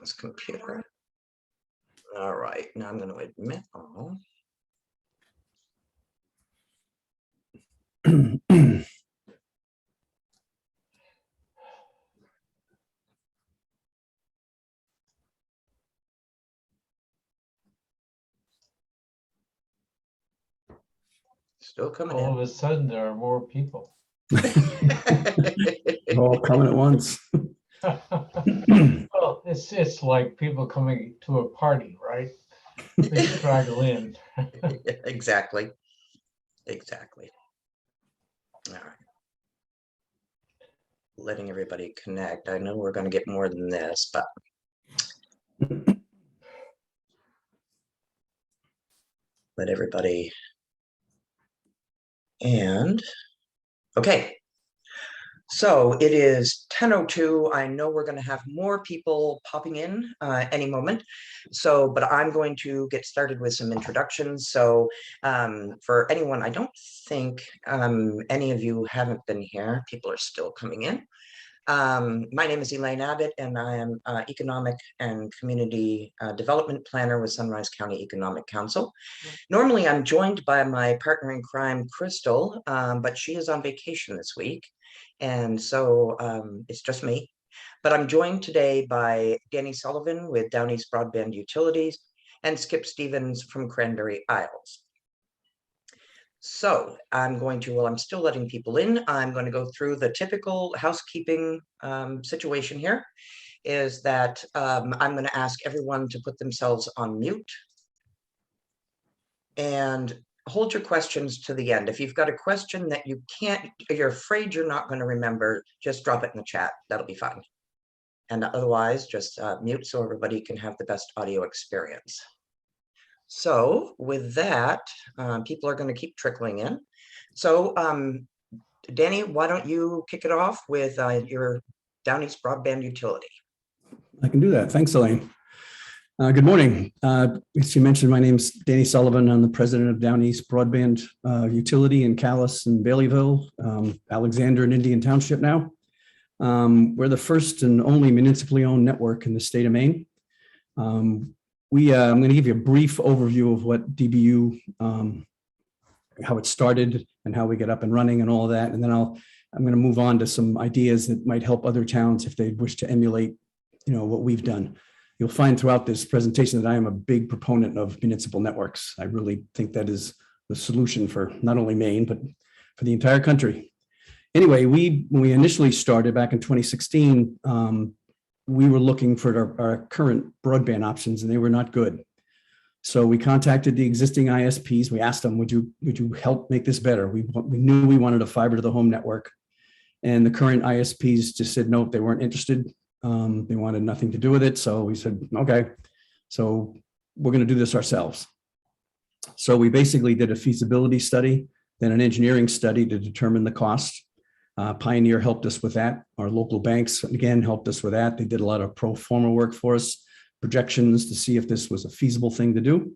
this computer. All right, now I'm going to admit all. Still coming All in. of a sudden, there are more people. They're all coming at once. Well, it's like people coming to a party, right? They straggle in. Exactly. Exactly. All right. Letting everybody connect. I know we're going to get more than this, but let everybody. And okay. So it is 10:02. I know we're going to have more people popping in any moment. So, but I'm going to get started with some introductions. So for anyone, I don't think any of you haven't been here. People are still coming in. My name is Elaine Abbott, and I am Economic and Community Development Planner with Sunrise County Economic Council. Normally, I'm joined by my partner in crime, Crystal, but she is on vacation this week. And so it's just me. But I'm joined today by Danny Sullivan with Downeast Broadband Utilities and Skip Stevens from Cranberry Isles. So I'm going to, while I'm still letting people in, I'm going to go through the typical housekeeping situation here, is that I'm going to ask everyone to put themselves on mute and hold your questions to the end. If you've got a question that you can't, you're afraid you're not going to remember, just drop it in the chat. That'll be fine. And otherwise, just mute so everybody can have the best audio experience. So with that, people are going to keep trickling in. So Danny, why don't you kick it off with your Downeast Broadband Utility? I can do that. Thanks, Elaine. Good morning. As you mentioned, my name's Danny Sullivan. I'm the president of Downeast Broadband Utility in Calais and Baileyville, Alexander and Indian Township now. We're the first and only municipally owned network in the state of Maine. I'm going to give you a brief overview of what DBU, how it started and how we get up and running and all of that. And then I'm going to move on to some ideas that might help other towns if they wish to emulate, what we've done. You'll find throughout this presentation that I am a big proponent of municipal networks. I really think that is the solution for not only Maine, but for the entire country. Anyway, when we initially started back in 2016, we were looking for our current broadband options and they were not good. So we contacted the existing ISPs. We asked them, would you help make this better? We knew we wanted a fiber to the home network. And the current ISPs just said, no, they weren't interested. They wanted nothing to do with it. So we said, okay, so we're going to do this ourselves. So we basically did a feasibility study, then an engineering study to determine the cost. Pioneer helped us with that. Our local banks, again, helped us with that. They did a lot of pro forma work for us, projections to see if this was a feasible thing to do.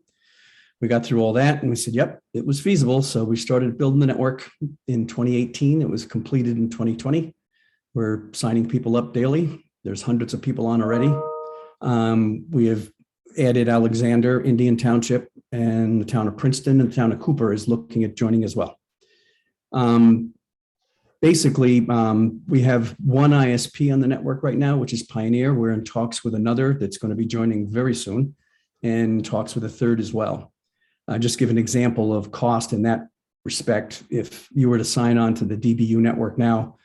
We got through all that and we said, yep, it was feasible. So we started building the network in 2018. It was completed in 2020. We're signing people up daily. There's hundreds of people on already. We have added Alexander, Indian Township, and the town of Princeton, and the town of Cooper is looking at joining as well. Basically, we have one ISP on the network right now, which is Pioneer. We're in talks with another that's going to be joining very soon, and talks with a third as well. Just give an example of cost in that respect. If you were to sign on to the DBU network now,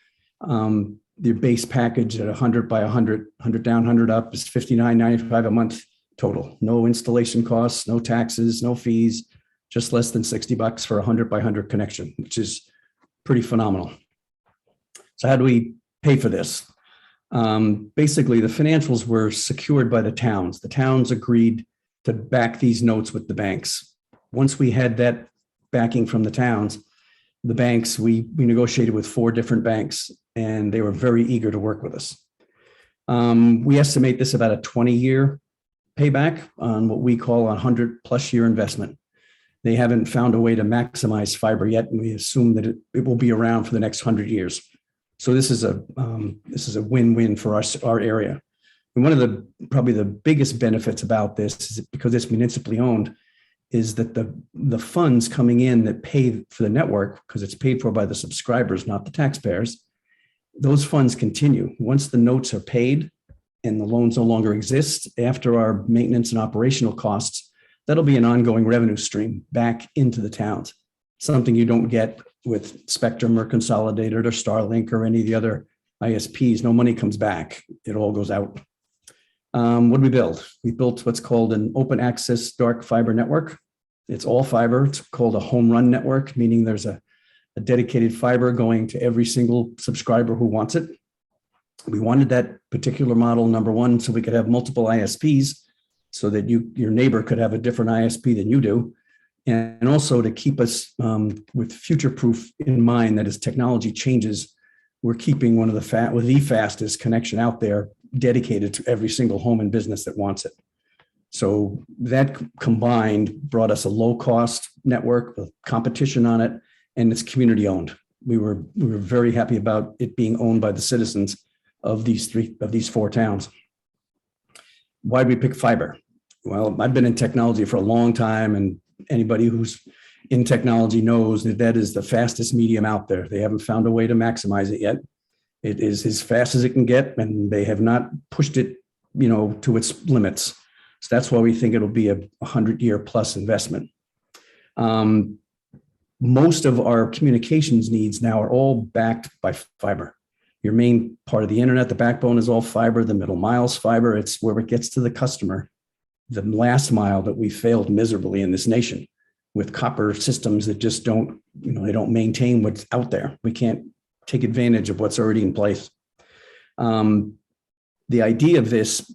the base package at 100 by 100, 100 down, 100 up is $59.95 a month total. No installation costs, no taxes, no fees, just less than $60 for a 100 by 100 connection, which is pretty phenomenal. So how do we pay for this? Basically, the financials were secured by the towns. The towns agreed to back these notes with the banks. Once we had that backing from the towns, the banks, we negotiated with 4 different banks, and they were very eager to work with us. We estimate this about a 20-year payback on what we call a 100+ year investment. They haven't found a way to maximize fiber yet, and we assume that it will be around for the next 100 years. So this is a win-win for us, our area. And one of probably the biggest benefits about this is because it's municipally owned, is that the funds coming in that pay for the network, because it's paid for by the subscribers, not the taxpayers, those funds continue. Once the notes are paid and the loans no longer exist, after our maintenance and operational costs, that'll be an ongoing revenue stream back into the towns. Something you don't get with Spectrum or Consolidated or Starlink or any of the other ISPs. No money comes back. It all goes out. What did we build? We built what's called an open access dark fiber network. It's all fiber. It's called a home run network, meaning there's a dedicated fiber going to every single subscriber who wants it. We wanted that particular model, number one, so we could have multiple ISPs so that your neighbor could have a different ISP than you do. And also to keep us with future proof in mind that as technology changes, we're keeping one of the fastest connection out there dedicated to every single home and business that wants it. So that combined brought us a low cost network with competition on it, and it's community owned. We were very happy about it being owned by the citizens of these four towns. Why did we pick fiber? Well, I've been in technology for a long time, and anybody who's in technology knows that that is the fastest medium out there. They haven't found a way to maximize it yet. It is as fast as it can get, and they have not pushed it, to its limits. So that's why we think it'll be a 100-year plus investment. Most of our communications needs now are all backed by fiber. Your main part of the internet, the backbone is all fiber, the middle mile's fiber. It's where it gets to the customer. The last mile that we failed miserably in this nation with copper systems that just don't, they don't maintain what's out there. We can't take advantage of what's already in place. The idea of this,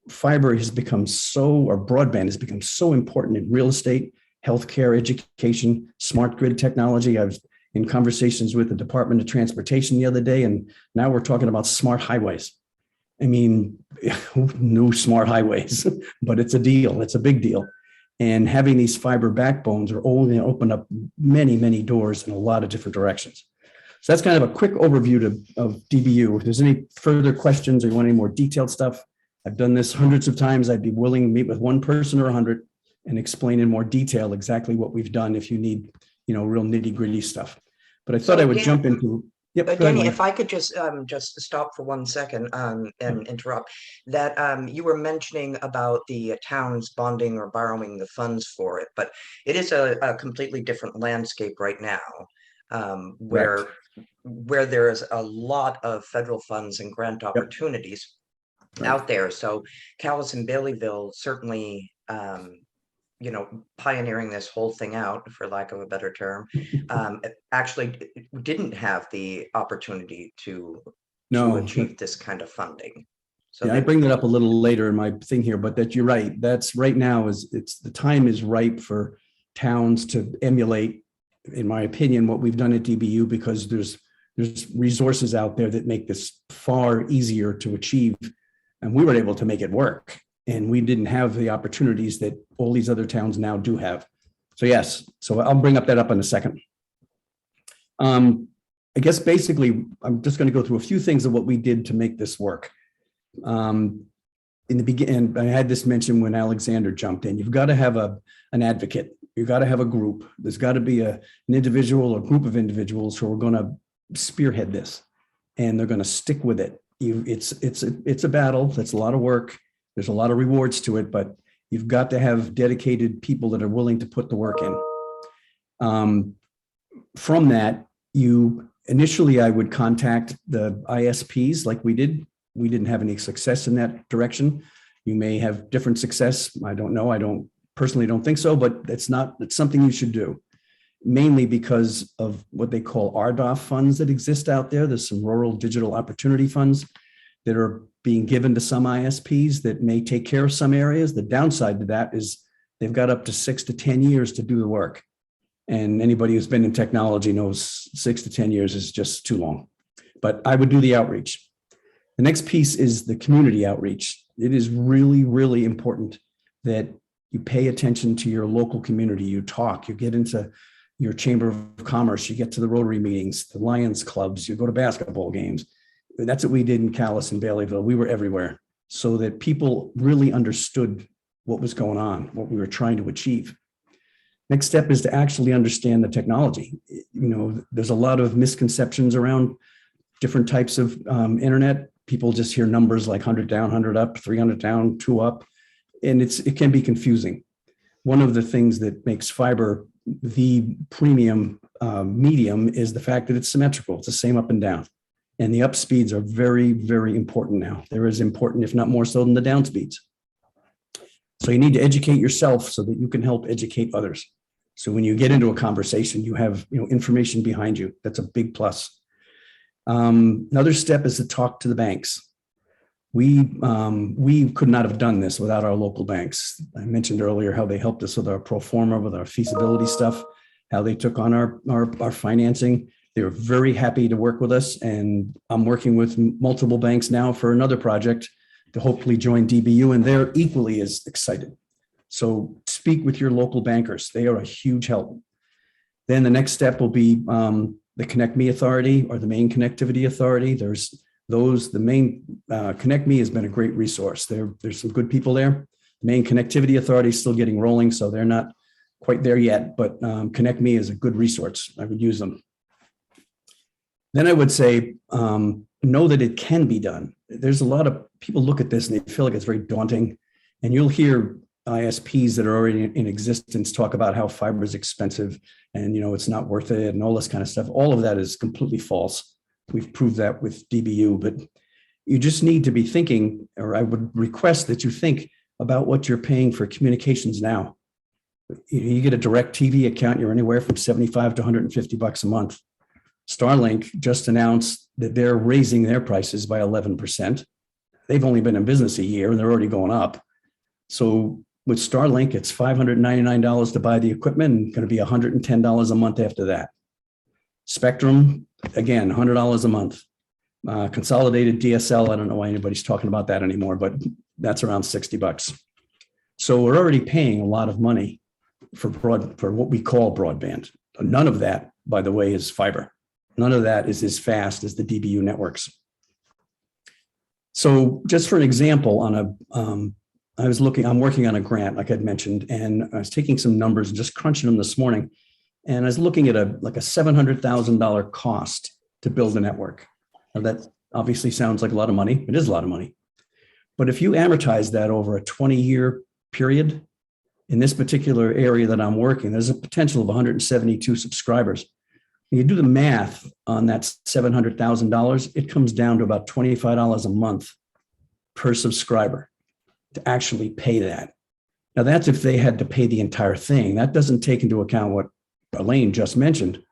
fiber has become or broadband has become so important in real estate, healthcare, education, smart grid technology. I was in conversations with the Department of Transportation the other day, and now we're talking about smart highways. I mean, who knew smart highways? But it's a deal. It's a big deal. And having these fiber backbones are only going to open up many, many doors in a lot of different directions. So that's kind of a quick overview of DBU. If there's any further questions or you want any more detailed stuff, I've done this hundreds of times. I'd be willing to meet with one person or 100 and explain in more detail exactly what we've done if you need, real nitty gritty stuff. But I thought I would jump into. Yep. Danny, if I could just stop for 1 second and interrupt that. You were mentioning about the towns bonding or borrowing the funds for it, but it is a completely different landscape right now, where there is a lot of federal funds and grant opportunities out there. So Calais and Baileyville certainly, pioneering this whole thing out, for lack of a better term, actually didn't have the opportunity to achieve this kind of funding. So I bring that up a little later in my thing here, but that you're right. That's right now the time is ripe for towns to emulate, in my opinion, what we've done at DBU, because there's resources out there that make this far easier to achieve. And we were able to make it work. And we didn't have the opportunities that all these other towns now do have. So yes, so I'll bring that up in a second. I guess basically, I'm just going to go through a few things of what we did to make this work. In the beginning, I had this mentioned when Alexander jumped in. You've got to have an advocate. You've got to have a group. There's got to be an individual or group of individuals who are going to spearhead this, and they're going to stick with it. It's a battle. That's a lot of work. There's a lot of rewards to it, but you've got to have dedicated people that are willing to put the work in. From that, initially I would contact the ISPs like we did. We didn't have any success in that direction. You may have different success. I don't know. I personally don't think so, but it's something you should do. Mainly because of what they call RDOF funds that exist out there. There's some rural digital opportunity funds that are being given to some ISPs that may take care of some areas. The downside to that is they've got up to 6 to 10 years to do the work. And anybody who's been in technology knows 6 to 10 years is just too long. But I would do the outreach. The next piece is the community outreach. It is really, really important that you pay attention to your local community. You talk, you get into your Chamber of Commerce, you get to the Rotary meetings, the Lions clubs, you go to basketball games. That's what we did in Calais and Baileyville. We were everywhere. so that people really understood what was going on, what we were trying to achieve. Next step is to actually understand the technology. There's a lot of misconceptions around different types of internet. People just hear numbers like 100 down, 100 up, 300 down, 2 up, and it can be confusing. One of the things that makes fiber the premium medium is the fact that it's symmetrical. It's the same up and down. And the up speeds are very, very important now. They're as important, if not more so, than the down speeds. So you need to educate yourself so that you can help educate others. So when you get into a conversation, you have information behind you. That's a big plus. Another step is to talk to the banks. We could not have done this without our local banks. I mentioned earlier how they helped us with our pro forma, with our feasibility stuff, how they took on our financing. They were very happy to work with us, and I'm working with multiple banks now for another project to hopefully join DBU, and they're equally as excited. So speak with your local bankers. They are a huge help. Then the next step will be the Connect Me Authority or the Maine Connectivity Authority. The Maine Connect Me has been a great resource. There's some good people there. Maine Connectivity Authority is still getting rolling, so they're not quite there yet, but Connect Me is a good resource. I would use them. Then I would say, know that it can be done. There's a lot of people look at this and they feel like it's very daunting. And you'll hear ISPs that are already in existence talk about how fiber is expensive and, it's not worth it and all this kind of stuff. All of that is completely false. We've proved that with DBU, but you just need to be thinking, or I would request that you think about what you're paying for communications now. You get a direct TV account, you're anywhere from $75 to $150 a month. Starlink just announced that they're raising their prices by 11%. They've only been in business a year and they're already going up. So with Starlink, it's $599 to buy the equipment and going to be $110 a month after that. Spectrum, again, $100 a month. Consolidated DSL, I don't know why anybody's talking about that anymore, but that's around $60. So we're already paying a lot of money for what we call broadband. None of that, by the way, is fiber. None of that is as fast as the DBU networks. So just for an example, I'm working on a grant, like I'd mentioned, and I was taking some numbers and just crunching them this morning. And I was looking at a $700,000 cost to build a network. Now that obviously sounds like a lot of money. It is a lot of money. But if you amortize that over a 20-year period, in this particular area that I'm working, there's a potential of 172 subscribers. When you do the math on that $700,000, it comes down to about $25 a month per subscriber to actually pay that. Now that's if they had to pay the entire thing. That doesn't take into account what Elaine just mentioned,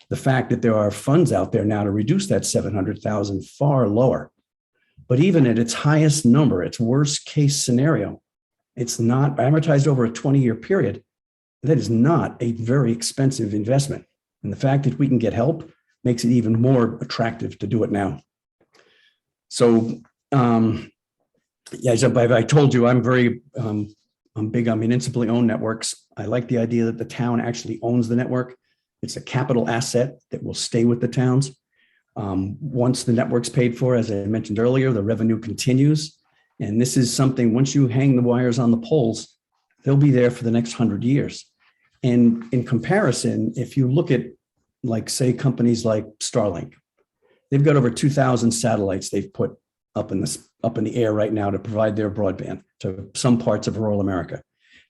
the fact that there are funds out there now to reduce that 700,000 far lower. But even at its highest number, its worst case scenario, it's not amortized over a 20-year period. That is not a very expensive investment. And the fact that we can get help makes it even more attractive to do it now. So, as I told you, I'm big on municipally owned networks. I like the idea that the town actually owns the network. It's a capital asset that will stay with the towns. Once the network's paid for, as I mentioned earlier, the revenue continues. And this is something, once you hang the wires on the poles, they'll be there for the next 100 years. And in comparison, if you look at, like, say, companies like Starlink, they've got over 2,000 satellites they've put up in the air right now to provide their broadband to some parts of rural America.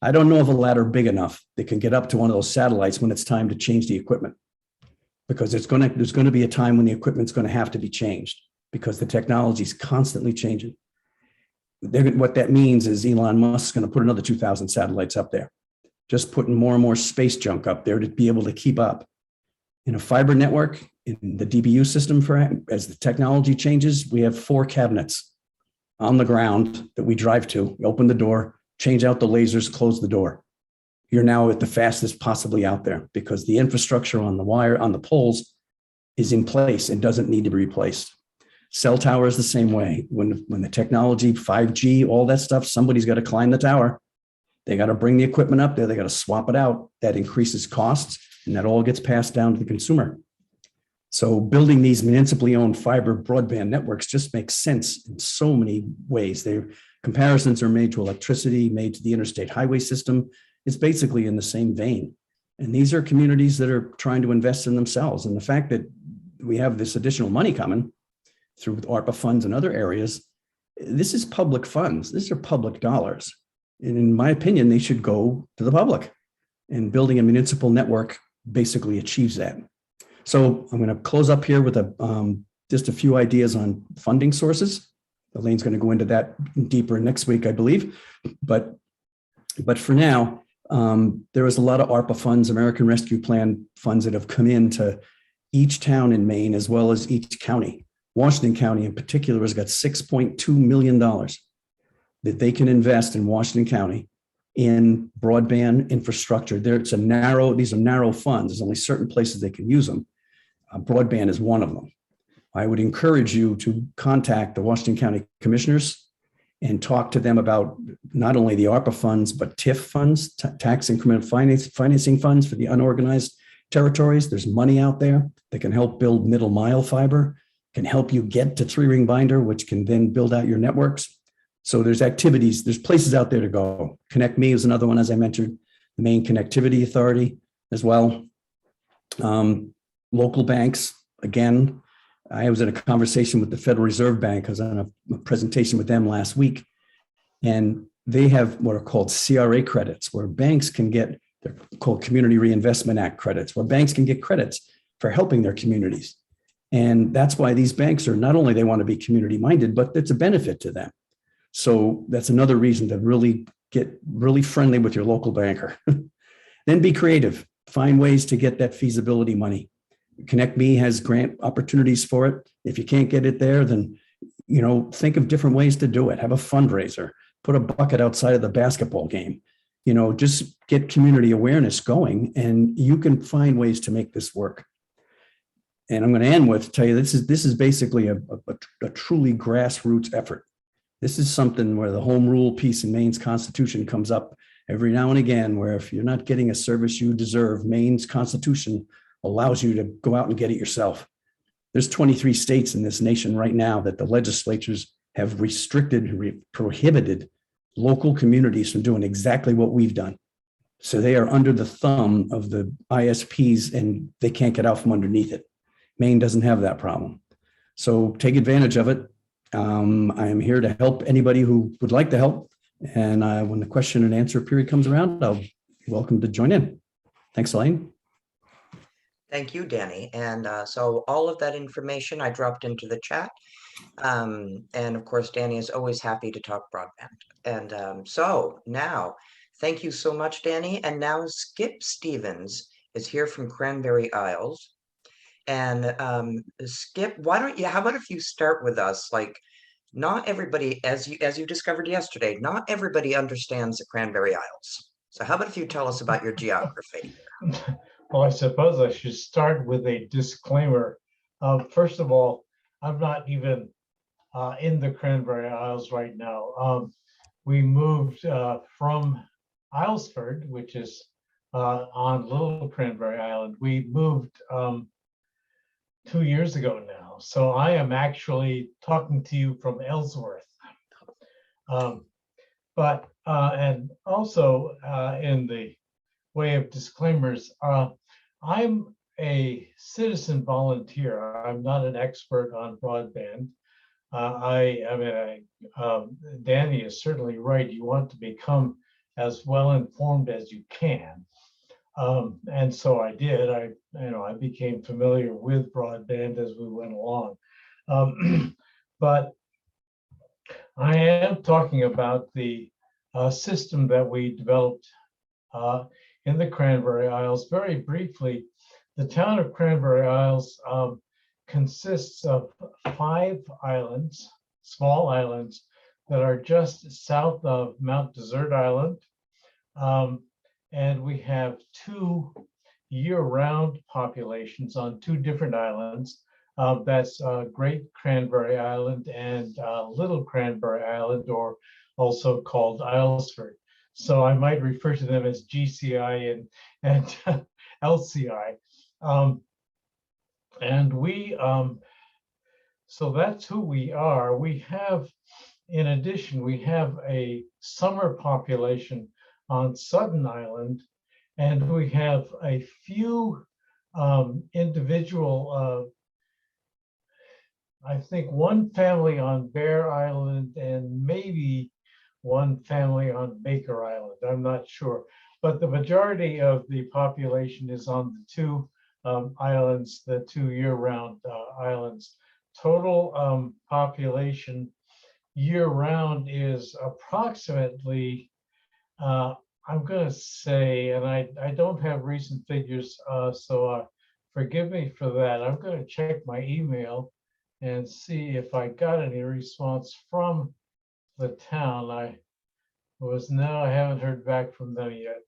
I don't know of a ladder big enough that can get up to one of those satellites when it's time to change the equipment, because there's going to be a time when the equipment's going to have to be changed because the technology is constantly changing. What that means is Elon Musk's going to put another 2,000 satellites up there, just putting more and more space junk up there to be able to keep up. In a fiber network, in the DBU system, as the technology changes, we have 4 cabinets on the ground that we drive to. We open the door, change out the lasers, close the door. You're now at the fastest possibly out there because the infrastructure on the wire, on the poles, is in place and doesn't need to be replaced. Cell towers the same way. When the technology, 5G, all that stuff, somebody's got to climb the tower. They got to bring the equipment up there. They got to swap it out. That increases costs, and that all gets passed down to the consumer. So building these municipally owned fiber broadband networks just makes sense in so many ways. Their comparisons are made to electricity, made to the interstate highway system. It's basically in the same vein. And these are communities that are trying to invest in themselves. And the fact that we have this additional money coming through ARPA funds and other areas, this is public funds. These are public dollars. And in my opinion, they should go to the public. And building a municipal network basically achieves that. So I'm going to close up here with just a few ideas on funding sources. Elaine's going to go into that deeper next week, I believe. But for now, there is a lot of ARPA funds, American Rescue Plan funds that have come into each town in Maine, as well as each county. Washington County in particular has got $6.2 million that they can invest in Washington County in broadband infrastructure. These are narrow funds. There's only certain places they can use them. Broadband is one of them. I would encourage you to contact the Washington County Commissioners and talk to them about not only the ARPA funds, but TIF funds, tax increment financing funds for the unorganized territories. There's money out there that can help build middle mile fiber, can help you get to 3-ring binder, which can then build out your networks. So there's activities, there's places out there to go. Connect Me is another one, as I mentioned, the Maine Connectivity Authority as well. Local banks, again, I was in a conversation with the Federal Reserve Bank. I was on a presentation with them last week, and they have what are called CRA credits, where banks can get, they're called Community Reinvestment Act credits, where banks can get credits for helping their communities. And that's why these banks are not only they want to be community minded, but it's a benefit to them. So that's another reason to really get really friendly with your local banker. Then be creative, find ways to get that feasibility money. Connect Me has grant opportunities for it. If you can't get it there, then think of different ways to do it. Have a fundraiser, put a bucket outside of the basketball game. Just get community awareness going, and you can find ways to make this work. And I'm going to end with tell you this is basically a truly grassroots effort. This is something where the home rule piece in Maine's Constitution comes up every now and again, where if you're not getting a service you deserve, Maine's Constitution allows you to go out and get it yourself. There's 23 states in this nation right now that the legislatures have restricted, prohibited local communities from doing exactly what we've done. So they are under the thumb of the ISPs and they can't get out from underneath it. Maine doesn't have that problem. So take advantage of it. I am here to help anybody who would like to help. And when the question and answer period comes around, I'll be welcome to join in. Thanks, Elaine. Thank you, Danny. And so all of that information I dropped into the chat. And of course, Danny is always happy to talk broadband. And so now, thank you so much, Danny. And now Skip Stevens is here from Cranberry Isles. And Skip, how about if you start with us? Like, not everybody, as you discovered yesterday, not everybody understands the Cranberry Isles. So how about if you tell us about your geography? Well, I suppose I should start with a disclaimer. First of all, I'm not even in the Cranberry Isles right now. We moved from Islesford, which is on Little Cranberry Island. We moved 2 years ago now. So I am actually talking to you from Ellsworth. And also in the way of disclaimers, I'm a citizen volunteer. I'm not an expert on broadband. Danny is certainly right. You want to become as well informed as you can. And so I did. I became familiar with broadband as we went along. But I am talking about the system that we developed in the Cranberry Isles. Very briefly, the town of Cranberry Isles consists of 5 islands, small islands, that are just south of Mount Desert Island. And we have 2 year-round populations on 2 different islands. That's Great Cranberry Island and Little Cranberry Island, or also called Islesford. So I might refer to them as GCI and LCI. And so that's who we are. We have, in addition, we have a summer population on Sutton Island, and we have a few individual, I think one family on Bear Island and maybe one family on Baker Island. I'm not sure, but the majority of the population is on the two islands, the two year-round islands. Total population year-round is approximately, I'm going to say, and I don't have recent figures, so forgive me for that. I'm going to check my email and see if I got any response from the town. I haven't heard back from them yet.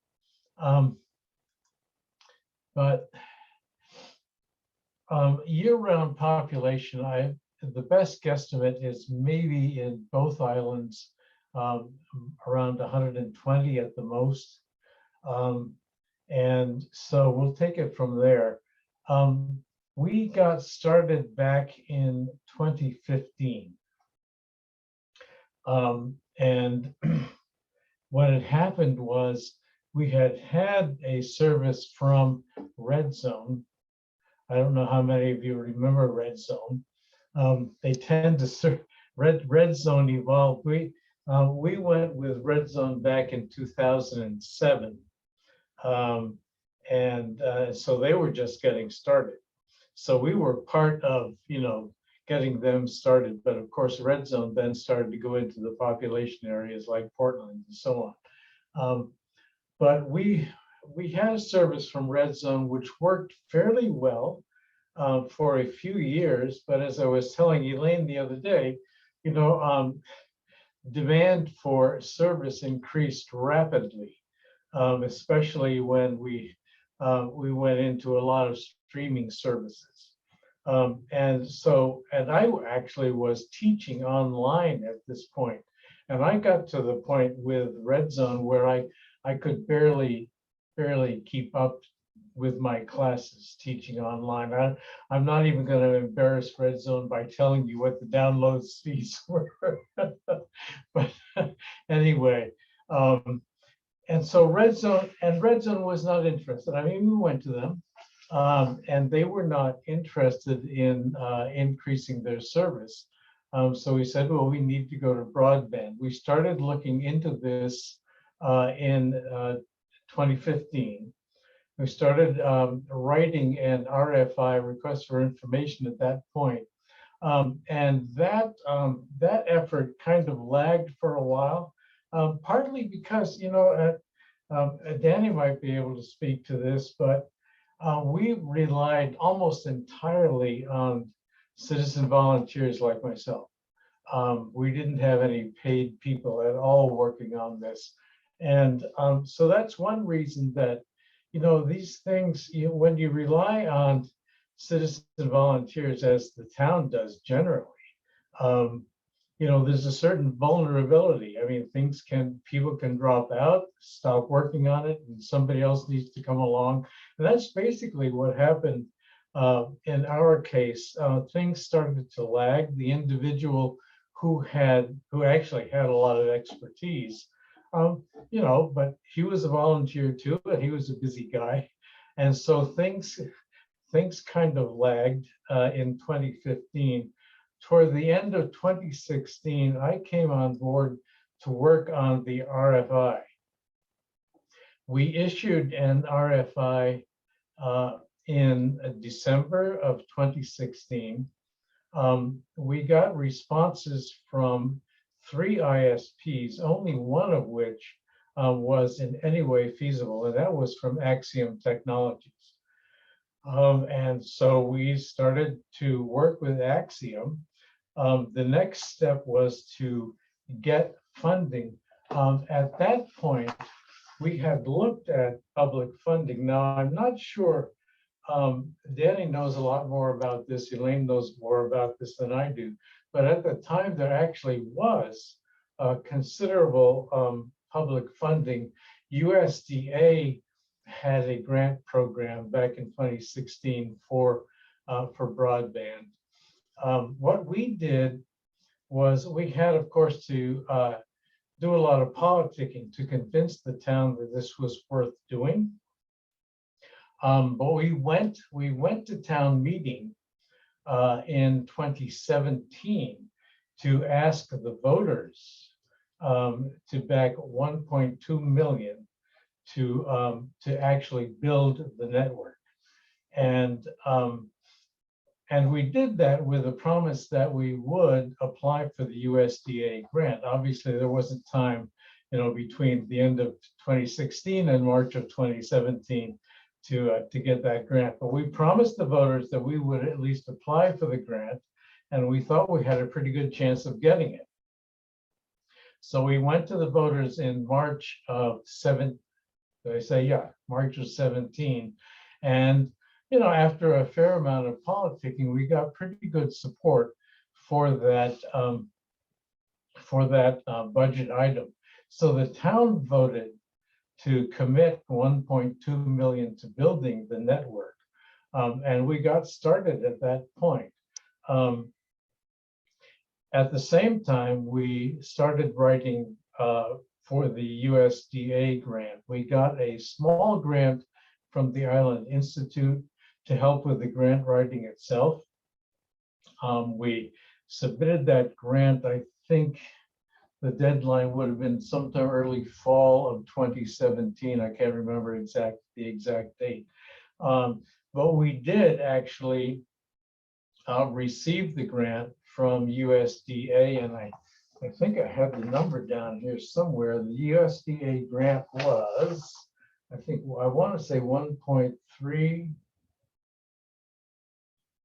But year-round population, the best guesstimate is maybe in both islands around 120 at the most. And so we'll take it from there. We got started back in 2015. And what had happened was we had a service from Red Zone. I don't know how many of you remember Red Zone. They tend to serve, Red Zone evolved. We went with Red Zone back in 2007. So they were just getting started. So we were part of, getting them started. But of course, Red Zone then started to go into the population areas like Portland and so on. But we had a service from Red Zone, which worked fairly well for a few years. But as I was telling Elaine the other day, demand for service increased rapidly, especially when we went into a lot of streaming services. And I actually was teaching online at this point. And I got to the point with Red Zone where I could barely keep up with my classes teaching online. I'm not even going to embarrass Red Zone by telling you what the download speeds were. But anyway, and so Red Zone was not interested. I mean, we went to them, and they were not interested in increasing their service. So we said, well, we need to go to broadband. We started looking into this in 2015. We started writing an RFI, request for information, at that point. And that effort kind of lagged for a while, partly because, Danny might be able to speak to this, but we relied almost entirely on citizen volunteers like myself. We didn't have any paid people at all working on this. And so that's one reason that, these things, when you rely on citizen volunteers, as the town does generally, there's a certain vulnerability. I mean, people can drop out, stop working on it, and somebody else needs to come along. And that's basically what happened in our case. Things started to lag. The individual who actually had a lot of expertise, but he was a volunteer too, but he was a busy guy. And so things kind of lagged in 2015. Toward the end of 2016, I came on board to work on the RFI. We issued an RFI in December of 2016. We got responses from 3 ISPs, only one of which was in any way feasible, and that was from Axiom Technologies. And so we started to work with Axiom. The next step was to get funding. At that point, we had looked at public funding. Now, I'm not sure, Danny knows a lot more about this, Elaine knows more about this than I do, but at the time there actually was considerable public funding. USDA had a grant program back in 2016 for for broadband. What we did was we had, of course, to do a lot of politicking to convince the town that this was worth doing. But we went to town meeting in 2017 to ask the voters to back 1.2 million to actually build the network. And we did that with a promise that we would apply for the USDA grant. Obviously, there wasn't time, between the end of 2016 and March of 2017 to get that grant. But we promised the voters that we would at least apply for the grant, and we thought we had a pretty good chance of getting it. So we went to the voters in March of 17, and after a fair amount of politicking, we got pretty good support for that budget item. So the town voted to commit 1.2 million to building the network, and we got started at that point. At the same time, we started writing for the USDA grant. We got a small grant from the Island Institute to help with the grant writing itself. We submitted that grant. I think the deadline would have been sometime early fall of 2017. I can't remember the exact date. But we did actually receive the grant from USDA, and I think I have the number down here somewhere. The USDA grant was, I want to say 1.3.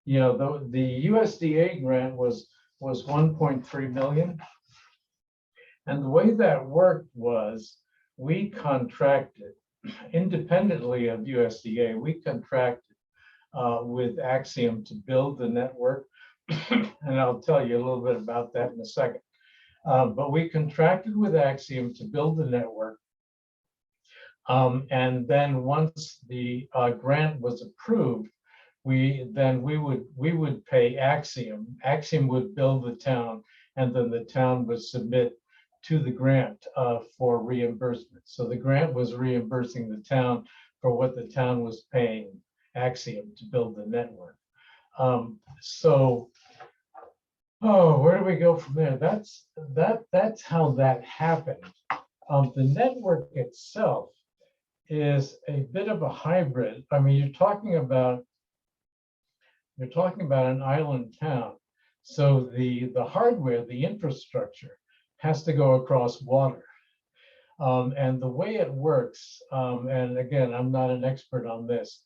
The USDA grant was 1.3 million. And the way that worked was we contracted independently of USDA. We contracted with Axiom to build the network. And I'll tell you a little bit about that in a second. But we contracted with Axiom to build the network. And then once the grant was approved, we would pay Axiom. Axiom would build the town, and then the town would submit to the grant for reimbursement. So the grant was reimbursing the town for what the town was paying Axiom to build the network. Where do we go from there? That's how that happened. The network itself is a bit of a hybrid. I mean, you're talking about an island town. So the hardware, the infrastructure has to go across water. And the way it works, and again, I'm not an expert on this,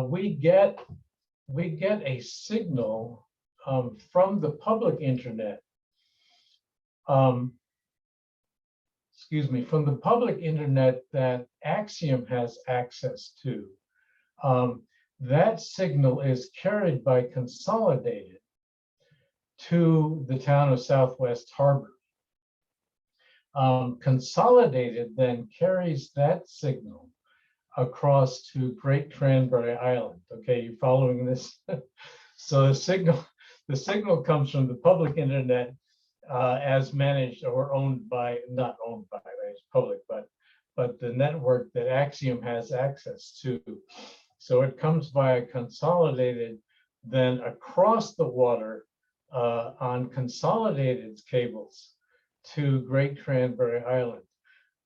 we get a signal from the public internet. From the public internet that Axiom has access to. That signal is carried by Consolidated to the town of Southwest Harbor. Consolidated then carries that signal across to Great Cranberry Island. Okay, you following this? So the signal comes from the public internet as managed or owned by, not owned by, it's public, but the network that Axiom has access to. So it comes via Consolidated, then across the water on Consolidated's cables to Great Cranberry Island.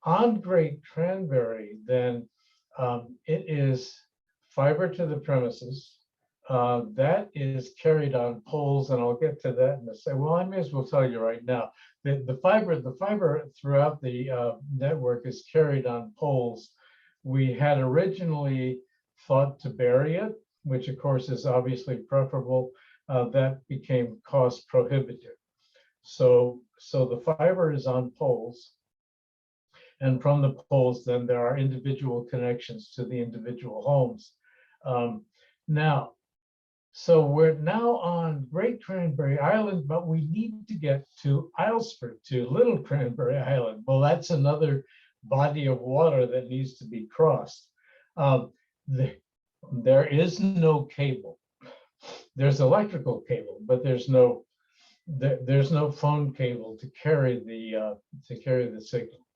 On Great Cranberry, then it is fiber to the premises. That is carried on poles, and I'll get to that in a second. Well, I may as well tell you right now. The fiber throughout the network is carried on poles. We had originally thought to bury it, which of course is obviously preferable. That became cost prohibitive. So the fiber is on poles, and from the poles, then there are individual connections to the individual homes. So we're now on Great Cranberry Island, but we need to get to Islesford, to Little Cranberry Island. Well, that's another body of water that needs to be crossed. There is no cable there's electrical cable, but there's no phone cable to carry the signal.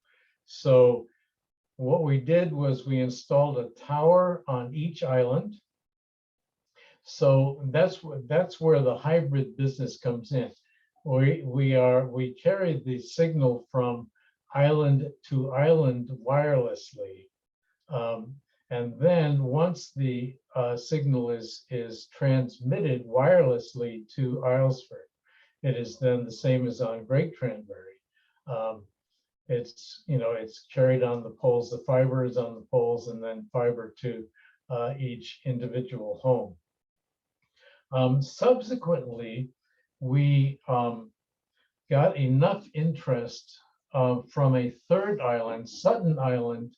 So what we did was we installed a tower on each island. So that's where the hybrid business comes in. We carry the signal from island to island wirelessly, and then once the signal is transmitted wirelessly to Islesford, it is then the same as on Great Cranberry. It's carried on the poles. The fiber is on the poles, and then fiber to each individual home. Subsequently, we got enough interest from a third island. Sutton Island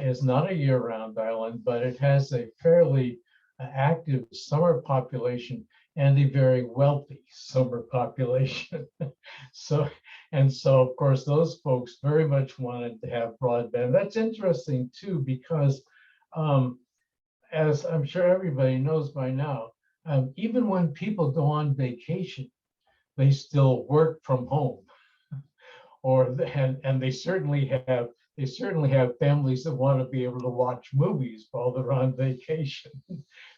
is not a year-round island, but it has a fairly active summer population and a very wealthy summer population. So of course, those folks very much wanted to have broadband. That's interesting too, because as I'm sure everybody knows by now, even when people go on vacation, they still work from home, and they certainly have families that want to be able to watch movies while they're on vacation.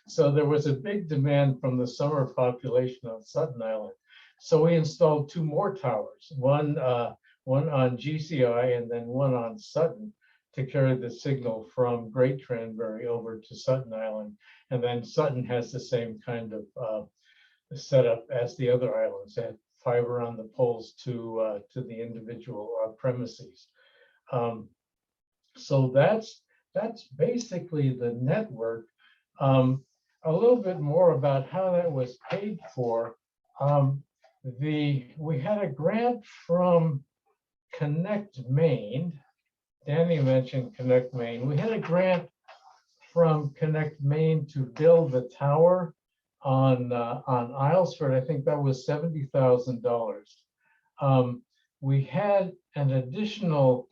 So there was a big demand from the summer population on Sutton Island. So we installed 2 more towers, one on GCI and then one on Sutton, to carry the signal from Great Cranberry over to Sutton Island. And then Sutton has the same kind of setup as the other islands, had fiber on the poles to the individual premises. So that's basically the network. A little bit more about how that was paid for. We had a grant from Connect Maine. Danny mentioned Connect Maine. We had a grant from Connect Maine to build the tower on Islesford. I think that was $70,000. We had an additional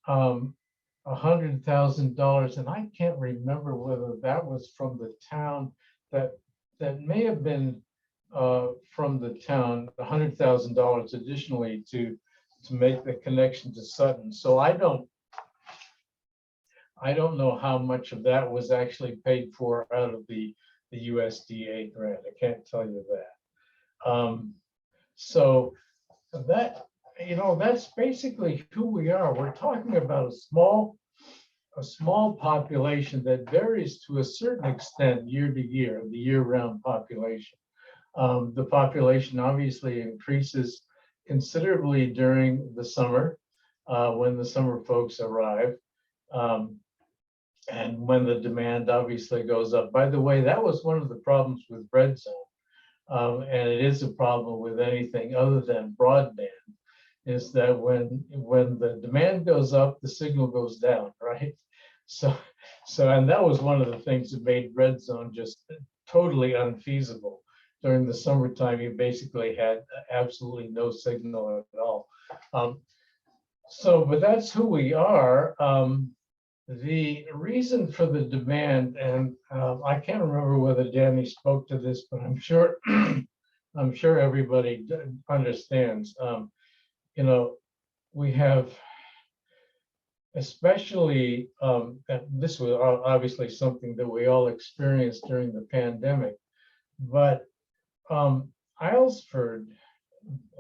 $100,000, and I can't remember whether that was from the town. That may have been from the town, $100,000 additionally to make the connection to Sutton. So I don't know how much of that was actually paid for out of the USDA grant. I can't tell you that. So that's basically who we are. We're talking about a small population that varies to a certain extent year to year, the year-round population. The population obviously increases considerably during the summer, when the summer folks arrive, and when the demand obviously goes up. By the way, that was one of the problems with Red Zone, and it is a problem with anything other than broadband, is that when the demand goes up, the signal goes down, right? So and that was one of the things that made Red Zone just totally unfeasible. During the summertime, you basically had absolutely no signal at all. But that's who we are. The reason for the demand, and I can't remember whether Danny spoke to this, but I'm sure everybody understands. We have, especially, this was obviously something that we all experienced during the pandemic, but Islesford,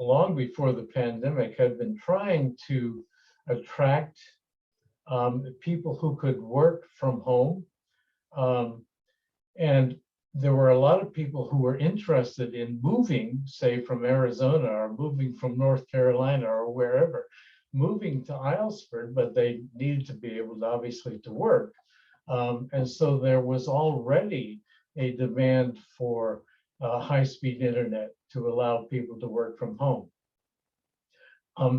long before the pandemic, had been trying to attract people who could work from home. And there were a lot of people who were interested in moving, say from Arizona or moving from North Carolina or wherever, moving to Islesford, but they needed to be able to obviously to work. And so there was already a demand for high-speed internet to allow people to work from home.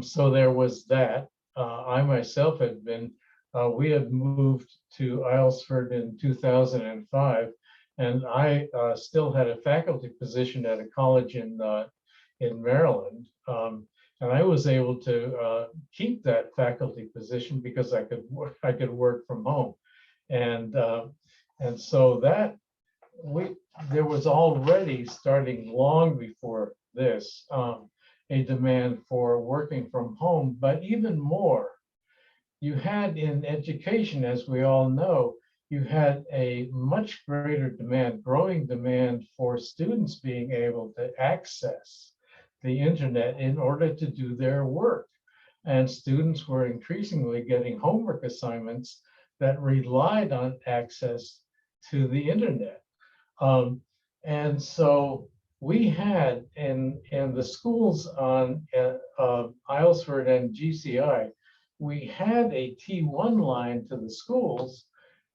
So there was that. I myself had been, we had moved to Islesford in 2005, and I still had a faculty position at a college in Maryland. And I was able to keep that faculty position because I could work from home. And so that there was already, starting long before this, a demand for working from home, but even more, you had in education, as we all know, you had a much greater demand, growing demand for students being able to access the internet in order to do their work. And students were increasingly getting homework assignments that relied on access to the internet. And so we had in the schools on Islesford and GCI, we had a T1 line to the schools,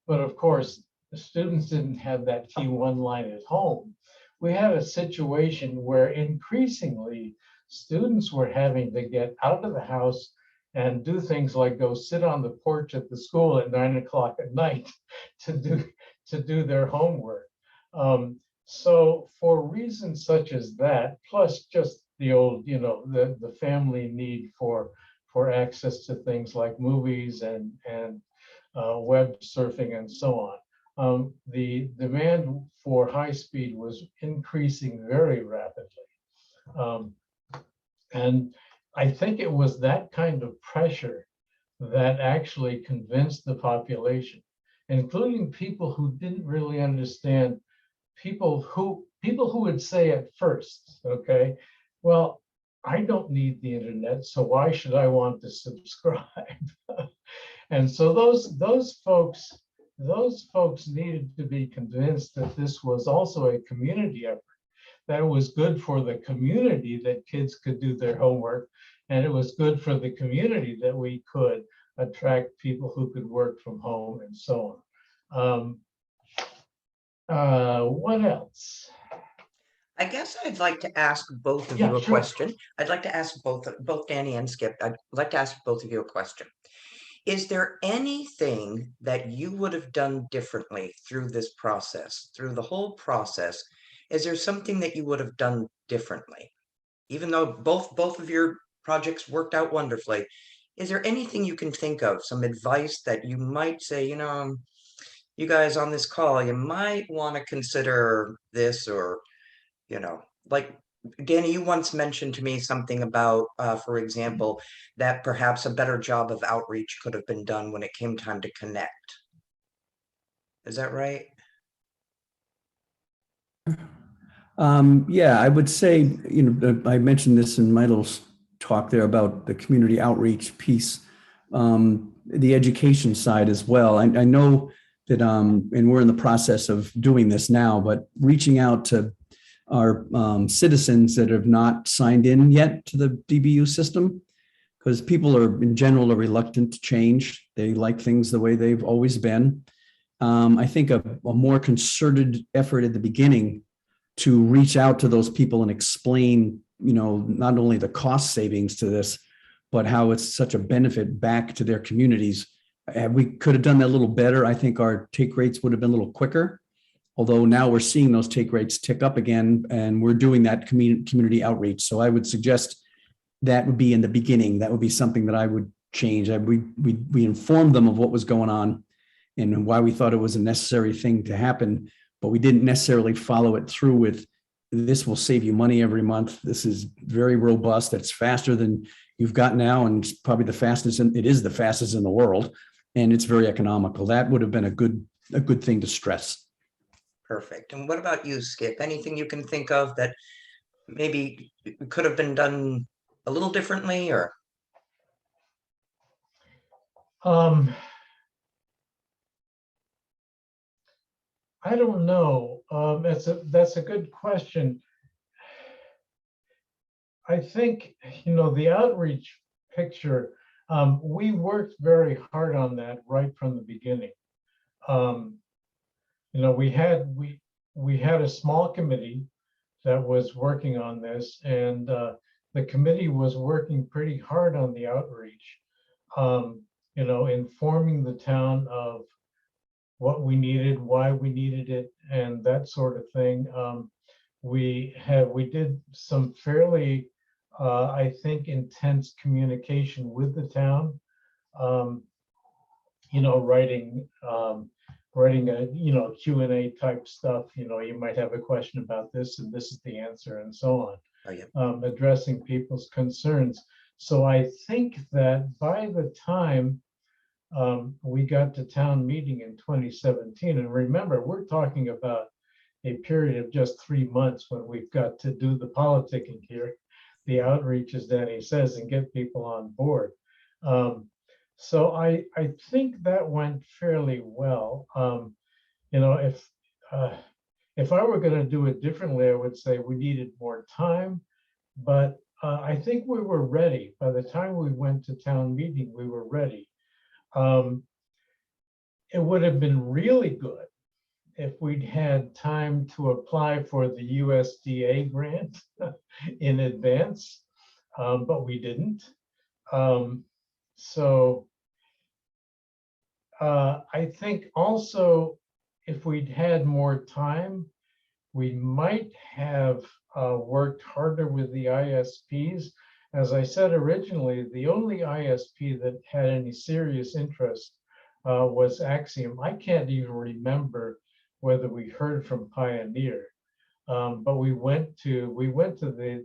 but of course, the students didn't have that T1 line at home. We had a situation where increasingly students were having to get out of the house and do things like go sit on the porch at the school at 9 o'clock at night to do their homework. So for reasons such as that, plus just the old, the family need for access to things like movies and web surfing and so on, the demand for high speed was increasing very rapidly. And I think it was that kind of pressure that actually convinced the population, including people who didn't really understand, people who would say at first, okay, well, I don't need the internet, so why should I want to subscribe? And so those folks needed to be convinced that this was also a community effort, that it was good for the community that kids could do their homework, and it was good for the community that we could attract people who could work from home and so on. What else? I guess I'd like to ask both of Yeah, you a sure. question. I'd like to ask both Danny and Skip. I'd like to ask both of you a question. Is there anything that you would have done differently through this process, through the whole process? Is there something that you would have done differently? Even though both of your projects worked out wonderfully, is there anything you can think of, some advice that you might say, you guys on this call, you might want to consider this, or, like Danny, you once mentioned to me something about, for example, that perhaps a better job of outreach could have been done when it came time to connect. Is that right? Yeah, I would say, I mentioned this in my little talk there about the community outreach piece, the education side as well. I know that, and we're in the process of doing this now, but reaching out to our citizens that have not signed in yet to the DBU system, because people are in general are reluctant to change. They like things the way they've always been. I think a more concerted effort at the beginning to reach out to those people and explain, not only the cost savings to this, but how it's such a benefit back to their communities. We could have done that a little better. I think our take rates would have been a little quicker, although now we're seeing those take rates tick up again, and we're doing that community outreach. So I would suggest that would be in the beginning. That would be something that I would change. We informed them of what was going on and why we thought it was a necessary thing to happen, but we didn't necessarily follow it through with, this will save you money every month. This is very robust. It's faster than you've got now, and it's probably the fastest, and it is the fastest in the world, and it's very economical. That would have been a good thing to stress. Perfect. And what about you, Skip? Anything you can think of that maybe could have been done a little differently, or? I don't know. That's a good question. I think, the outreach picture, we worked very hard on that right from the beginning. We had a small committee that was working on this, and the committee was working pretty hard on the outreach, informing the town of what we needed, why we needed it, and that sort of thing. We did some fairly, I think, intense communication with the town, writing writing a, you know, Q&A type stuff. You know, you might have a question about this and this is the answer and so on. Oh, yeah. Addressing people's concerns. So I think that by the time we got to town meeting in 2017, and remember, we're talking about a period of just 3 months when we've got to do the politicking here, the outreach, as Danny says, and get people on board. So I think that went fairly well. You know, if I were going to do it differently, I would say we needed more time, but I think we were ready. By the time we went to town meeting, we were ready. It would have been really good if we'd had time to apply for the USDA grant in advance, but we didn't. So I think also if we'd had more time, we might have worked harder with the ISPs. As I said originally, the only ISP that had any serious interest was Axiom. I can't even remember whether we heard from Pioneer, but we went to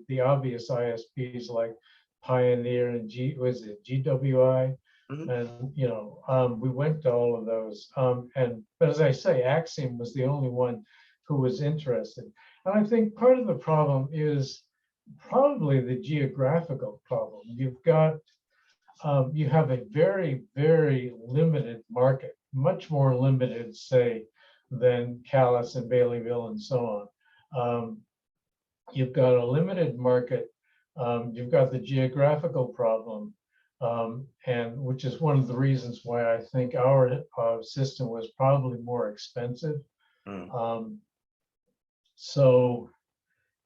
the obvious ISPs like Pioneer and GWI, and you know, we went to all of those. But as I say, Axiom was the only one who was interested. And I think part of the problem is probably the geographical problem. You've got you have a very, very limited market, much more limited, say, than Calais and Baileyville and so on. You've got a limited market. You've got the geographical problem, and which is one of the reasons why I think our system was probably more expensive. So,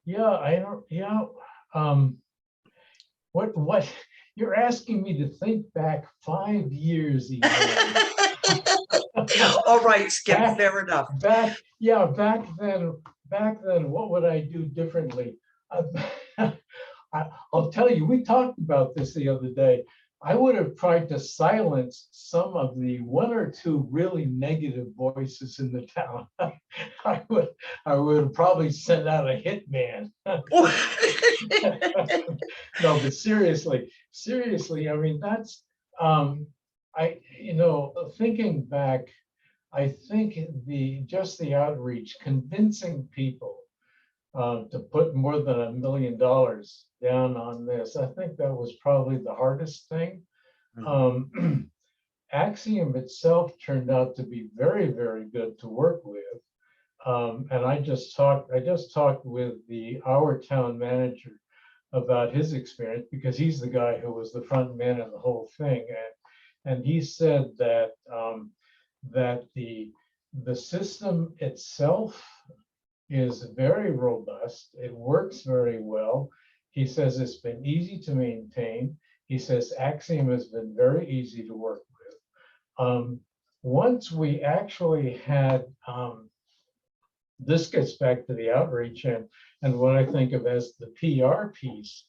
yeah, I don't, yeah. What you're asking me to think back 5 years, All right, Skip, fair enough. Back then, what would I do differently? I'll tell you, we talked about this the other day. I would have tried to silence some of the 1 or 2 really negative voices in the town. I would have probably sent out a hitman. No, but seriously, I mean, that's you know, thinking back, I think just the outreach, convincing people to put more than $1 million down on this, I think that was probably the hardest thing. Axiom itself turned out to be very, very good to work with. And I just talked with our town manager about his experience, because he's the guy who was the front man of the whole thing. And he said that that the system itself is very robust. It works very well. He says it's been easy to maintain. He says Axiom has been very easy to work with. Once we actually had, this gets back to the outreach and what I think of as the PR piece.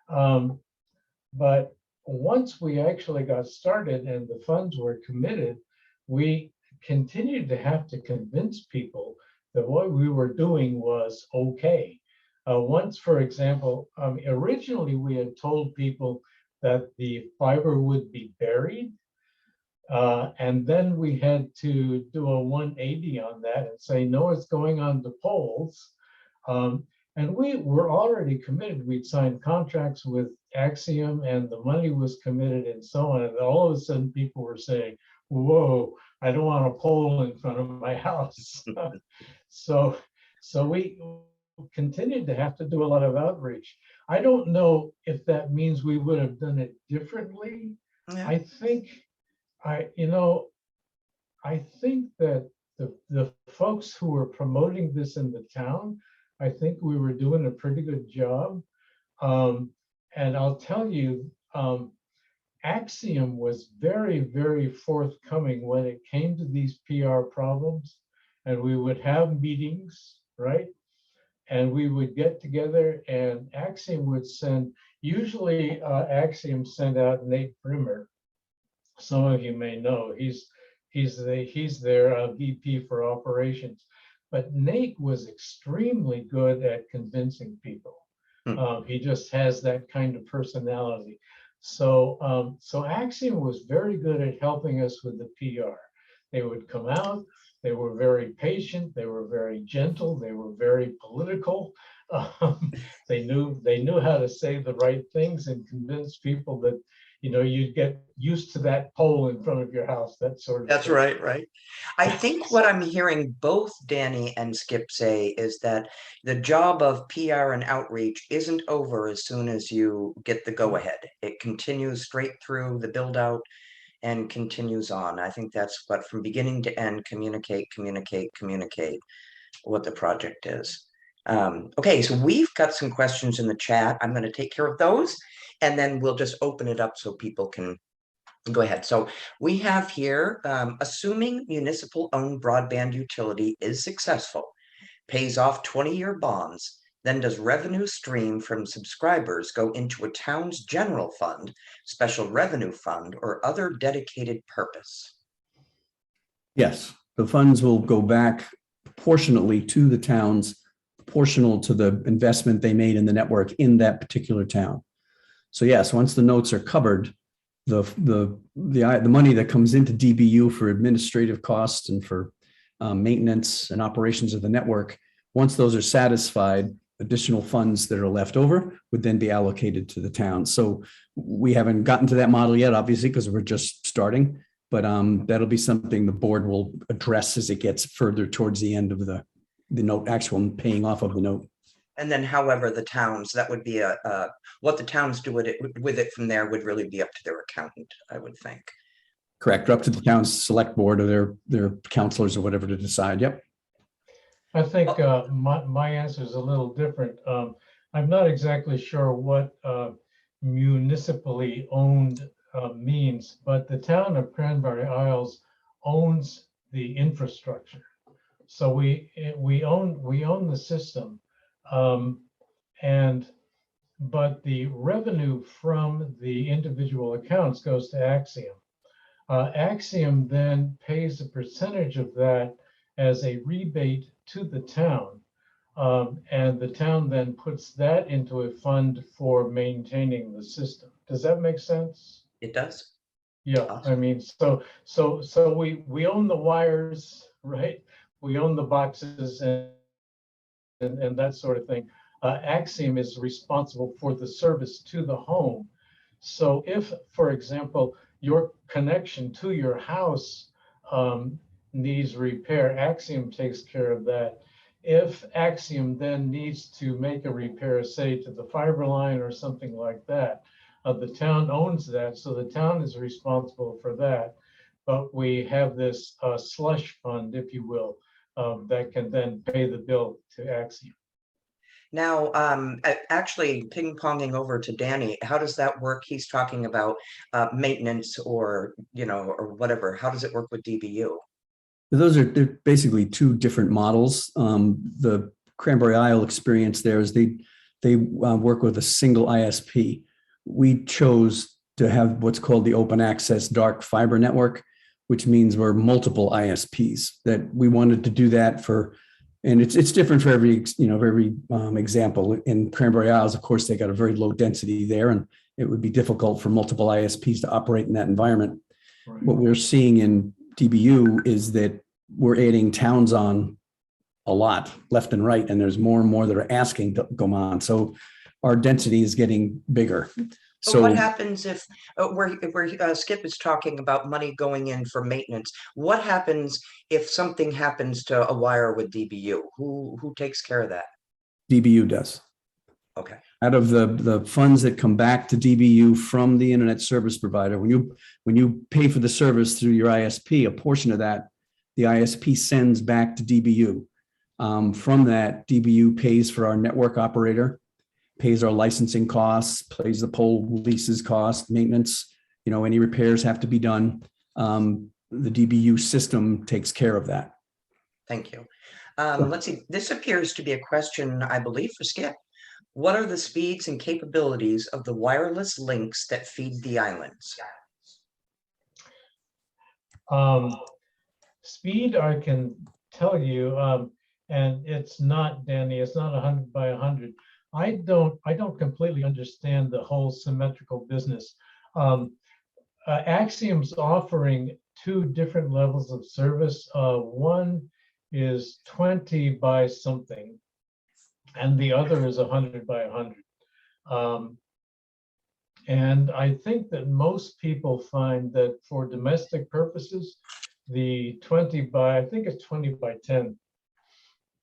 But once we actually got started and the funds were committed, we continued to have to convince people that what we were doing was okay. Once, for example, originally we had told people that the fiber would be buried, and then we had to do a 180 on that and say, no, it's going on the poles. And we were already committed. We'd signed contracts with Axiom and the money was committed and so on. And all of a sudden people were saying, whoa, I don't want a pole in front of my house. So we continued to have to do a lot of outreach. I don't know if that means we would have done it differently. Yeah. I think that the folks who were promoting this in the town, I think we were doing a pretty good job. And I'll tell you, Axiom was very, very forthcoming when it came to these PR problems. And we would have meetings, right? And we would get together and Axiom would send, usually Axiom sent out Nate Brimmer. Some of you may know, He's their VP for operations. But Nate was extremely good at convincing people. He just has that kind of personality. So Axiom was very good at helping us with the PR. They would come out. They were very patient. They were very gentle. They were very political. They knew how to say the right things and convince people that, you know, you'd get used to that pole in front of your house, that sort of That's thing. right, right. I think what I'm hearing both Danny and Skip say is that the job of PR and outreach isn't over as soon as you get the go-ahead. It continues straight through the build-out and continues on. I think that's what, from beginning to end, communicate, communicate, communicate what the project is. Okay, so we've got some questions in the chat. I'm going to take care of those, and then we'll just open it up so people can go ahead. So we have here, assuming municipal owned broadband utility is successful, pays off 20-year bonds, then does revenue stream from subscribers go into a town's general fund, special revenue fund, or other dedicated purpose? Yes, the funds will go back proportionately to the towns, proportional to the investment they made in the network in that particular town. So yes, once the notes are covered, the money that comes into DBU for administrative costs and for maintenance and operations of the network, once those are satisfied, additional funds that are left over would then be allocated to the town. So we haven't gotten to that model yet, obviously, because we're just starting, but that'll be something the board will address as it gets further towards the end of the note, actual paying off of the note. And then however the towns, that would be what the towns do with it from there would really be up to their accountant, I would think. Correct, up to the town's select board or their counselors or whatever to decide. Yep. I think my answer is a little different. I'm not exactly sure what municipally owned means, but the town of Cranberry Isles owns the infrastructure. So we own the system, but the revenue from the individual accounts goes to Axiom. Axiom then pays a percentage of that as a rebate to the town. And the town then puts that into a fund for maintaining the system. Does that make sense? It does. Yeah, Awesome. I mean, so we own the wires, right? We own the boxes and that sort of thing. Axiom is responsible for the service to the home. So if, for example, your connection to your house needs repair, Axiom takes care of that. If Axiom then needs to make a repair, say to the fiber line or something like that, the town owns that, so the town is responsible for that. But we have this slush fund, if you will, that can then pay the bill to Axiom. Now, actually ping-ponging over to Danny, how does that work? He's talking about maintenance or, you know, or whatever. How does it work with DBU? They're basically two different models. The Cranberry Isle experience there is they work with a single ISP. We chose to have what's called the open access dark fiber network, which means we're multiple ISPs. That we wanted to do that for, and it's different for every example. In Cranberry Isles, of course, they got a very low density there, and it would be difficult for multiple ISPs to operate in that environment. Right. What we're seeing in DBU is that we're adding towns on a lot left and right, and there's more and more that are asking to go on. So our density is getting bigger. So what happens if where Skip is talking about money going in for maintenance? What happens if something happens to a wire with DBU? Who takes care of that? DBU does. Okay. Out of the funds that come back to DBU from the internet service provider, when you pay for the service through your ISP, a portion of that the ISP sends back to DBU. From that, DBU pays for our network operator, pays our licensing costs, pays the pole leases cost, maintenance, any repairs have to be done. The DBU system takes care of that. Thank you. Let's see, this appears to be a question, I believe, for Skip. What are the speeds and capabilities of the wireless links that feed the islands? Speed, I can tell you, and it's not, Danny, it's not 100 by 100. I don't completely understand the whole symmetrical business. Axiom's offering two different levels of service. One is 20 by something, and the other is 100 by 100. And I think that most people find that for domestic purposes, the 20 by, I think it's 20 by 10.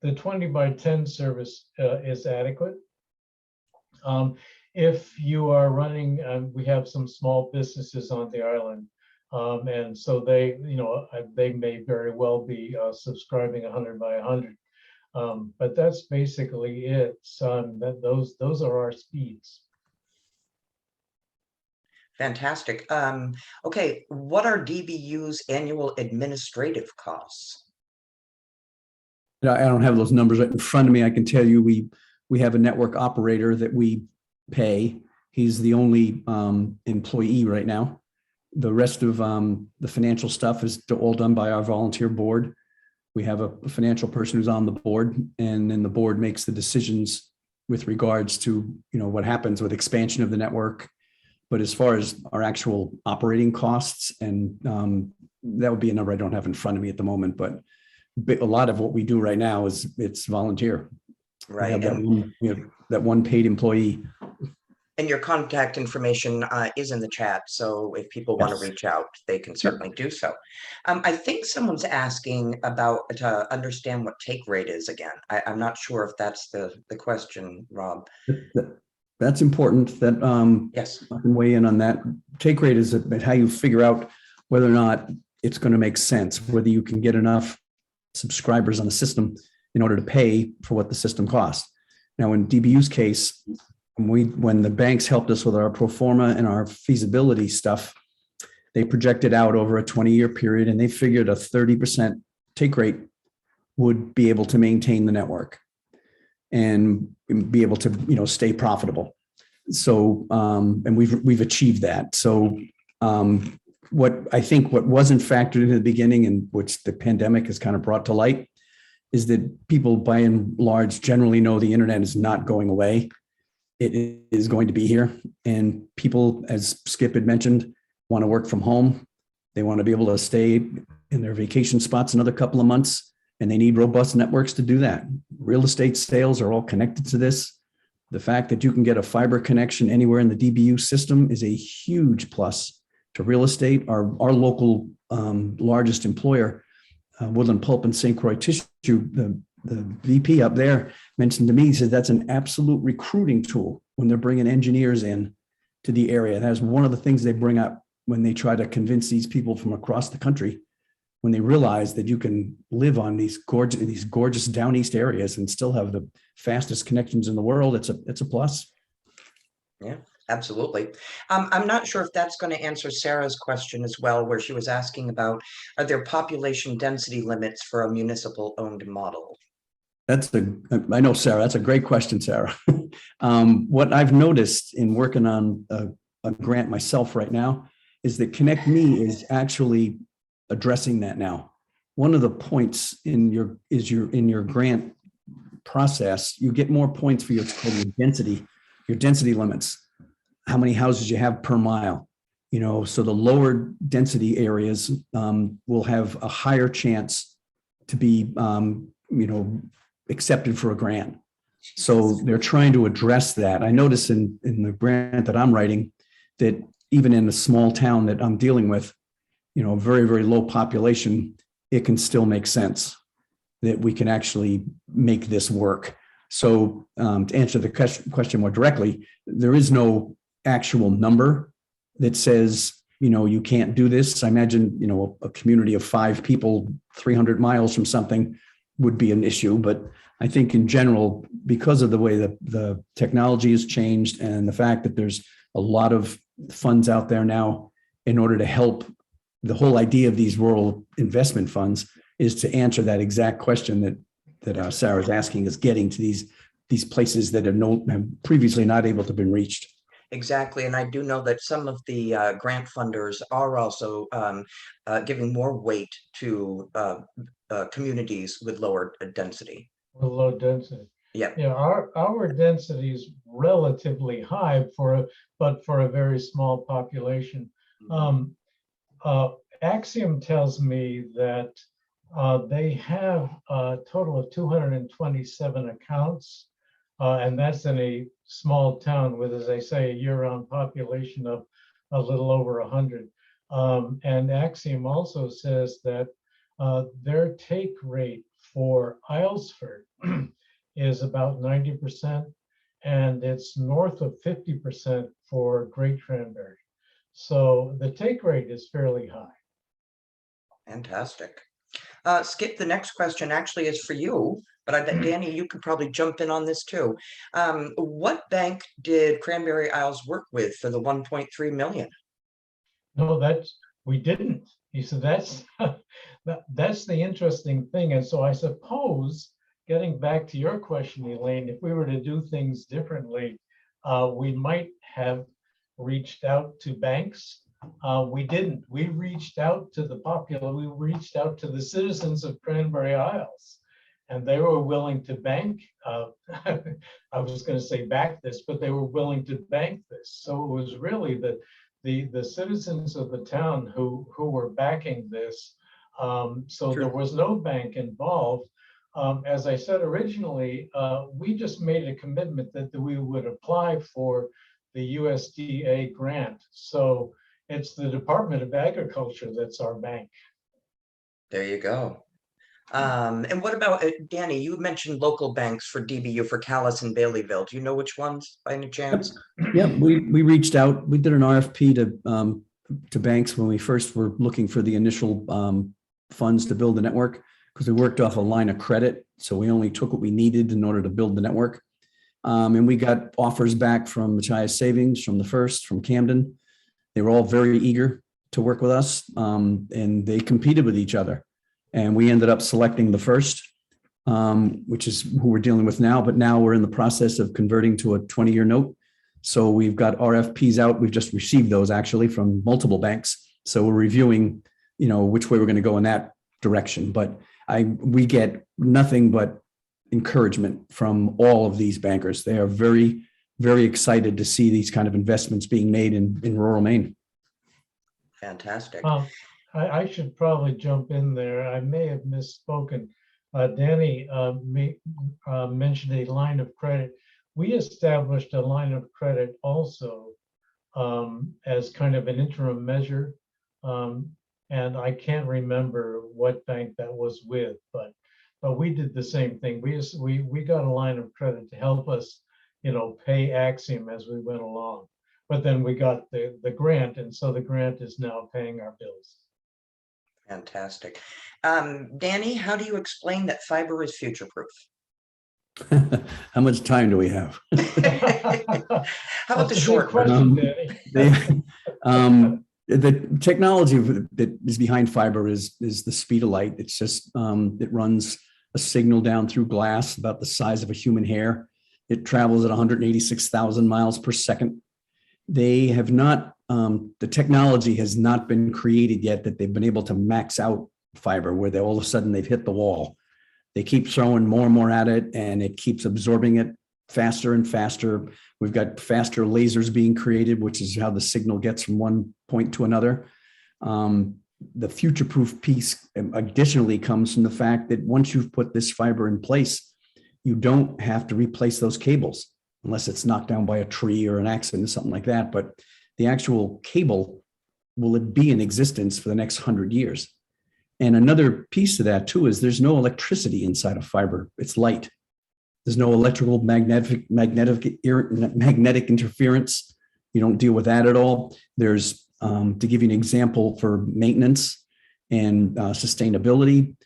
The 20 by 10 service is adequate. If you are running, we have some small businesses on the island, and so they, they may very well be subscribing 100 by 100. But that's basically it. That those are our speeds. Fantastic. Okay, what are DBU's annual administrative costs? I don't have those numbers right in front of me. I can tell you we have a network operator that we pay. He's the only employee right now. The rest of the financial stuff is all done by our volunteer board. We have a financial person who's on the board, and then the board makes the decisions with regards to what happens with expansion of the network. But as far as our actual operating costs, and that would be a number I don't have in front of me at the moment, but a lot of what we do right now it's volunteer. Right. We have that one paid employee. And your contact information is in the chat, so if people want to reach out, they can certainly do so. I think someone's asking about to understand what take rate is again. I'm not sure if that's the question, Rob. That's important. That yes, I can weigh in on that. Take rate is how you figure out whether or not it's going to make sense, whether you can get enough subscribers on the system in order to pay for what the system costs. Now, in DBU's case, when the banks helped us with our pro forma and our feasibility stuff, they projected out over a 20-year period, and they figured a 30% take rate would be able to maintain the network and be able to stay profitable. So and we've achieved that. So what wasn't factored into the beginning, and which the pandemic has kind of brought to light, is that people by and large generally know the internet is not going away. It is going to be here, and people, as Skip had mentioned, want to work from home. They want to be able to stay in their vacation spots another couple of months, and they need robust networks to do that. Real estate sales are all connected to this. The fact that you can get a fiber connection anywhere in the DBU system is a huge plus to real estate. Our local largest employer, Woodland Pulp and St. Croix Tissue, the VP up there mentioned to me, he said that's an absolute recruiting tool when they're bringing engineers in to the area. That's one of the things they bring up when they try to convince these people from across the country, when they realize that you can live on these gorgeous Downeast areas and still have the fastest connections in the world. It's a plus. Yeah, absolutely. I'm not sure if that's going to answer Sarah's question as well, where she was asking about, are there population density limits for a municipal owned model? I know, Sarah, that's a great question, Sarah. What I've noticed in working on a grant myself right now is that Connect Me is actually addressing that now. One of the points in your grant process, you get more points for your density limits, how many houses you have per mile. So the lower density areas will have a higher chance to be accepted for a grant. So they're trying to address that. I notice in the grant that I'm writing that even in a small town that I'm dealing with, very, very low population, it can still make sense that we can actually make this work. So to answer the question more directly, there is no actual number that says, you can't do this. I imagine, a community of 5 people, 300 miles from something would be an issue. But I think in general, because of the way that the technology has changed and the fact that there's a lot of funds out there now in order to help, the whole idea of these rural investment funds is to answer that exact question that Sarah's asking, is getting to these places that have previously not able to been reached. Exactly, and I do know that some of the grant funders are also giving more weight to communities with lower density. with low density. Yeah, Yeah, our density is relatively high but for a very small population. Um, Axiom tells me that they have a total of 227 accounts, and that's in a small town with, as I say, a year-round population of a little over 100. And Axiom also says that their take rate for Islesford is about 90%, and it's north of 50% for Great Cranberry. So the take rate is fairly high. fantastic. Skip, the next question actually is for you, but I bet Danny, you could probably jump in on this too. What bank did Cranberry Isles work with for the 1.3 million? No, we didn't. He said that's the interesting thing. And so I suppose, getting back to your question, Elaine, if we were to do things differently, we might have reached out to banks. We didn't. We reached out to we reached out to the citizens of Cranberry Isles, and they were willing to bank. I was going to say back this, but they were willing to bank this. So it was really the citizens of the town who were backing this. So there was no bank involved. As I said originally, we just made a commitment that we would apply for the USDA grant. So it's the Department of Agriculture that's our bank. There you go. And what about Danny? You mentioned local banks for DBU for Calais and Baileyville. Do you know which ones by any chance? Yeah, we reached out. We did an RFP to banks when we first were looking for the initial funds to build the network, because we worked off a line of credit. So we only took what we needed in order to build the network. And we got offers back from Machias Savings, from the First, from Camden. They were all very eager to work with us, and they competed with each other. And we ended up selecting the First, which is who we're dealing with now. But now we're in the process of converting to a 20-year note. So we've got RFPs out. We've just received those actually from multiple banks. So we're reviewing, which way we're going to go in that direction. But we get nothing but encouragement from all of these bankers. They are very, very excited to see these kind of investments being made in rural Maine. Fantastic. I should probably jump in there. I may have misspoken. Danny mentioned a line of credit. We established a line of credit also as kind of an interim measure. And I can't remember what bank that was with, but we did the same thing. We got a line of credit to help us, pay Axiom as we went along. But then we got the grant, and so the grant is now paying our bills. Fantastic. Danny, how do you explain that fiber is future-proof? How much time do we have? How about the short question, Danny? The technology that is behind fiber is the speed of light. It's just it runs a signal down through glass about the size of a human hair. It travels at 186,000 miles per second. They have not, the technology has not been created yet that they've been able to max out fiber, where all of a sudden they've hit the wall. They keep throwing more and more at it, and it keeps absorbing it faster and faster. We've got faster lasers being created, which is how the signal gets from one point to another. The future-proof piece additionally comes from the fact that once you've put this fiber in place, you don't have to replace those cables unless it's knocked down by a tree or an accident or something like that. But the actual cable will be in existence for the next 100 years. And another piece of that too is there's no electricity inside of fiber. It's light. There's no electrical magnetic interference. You don't deal with that at all. There's, to give you an example for maintenance and sustainability,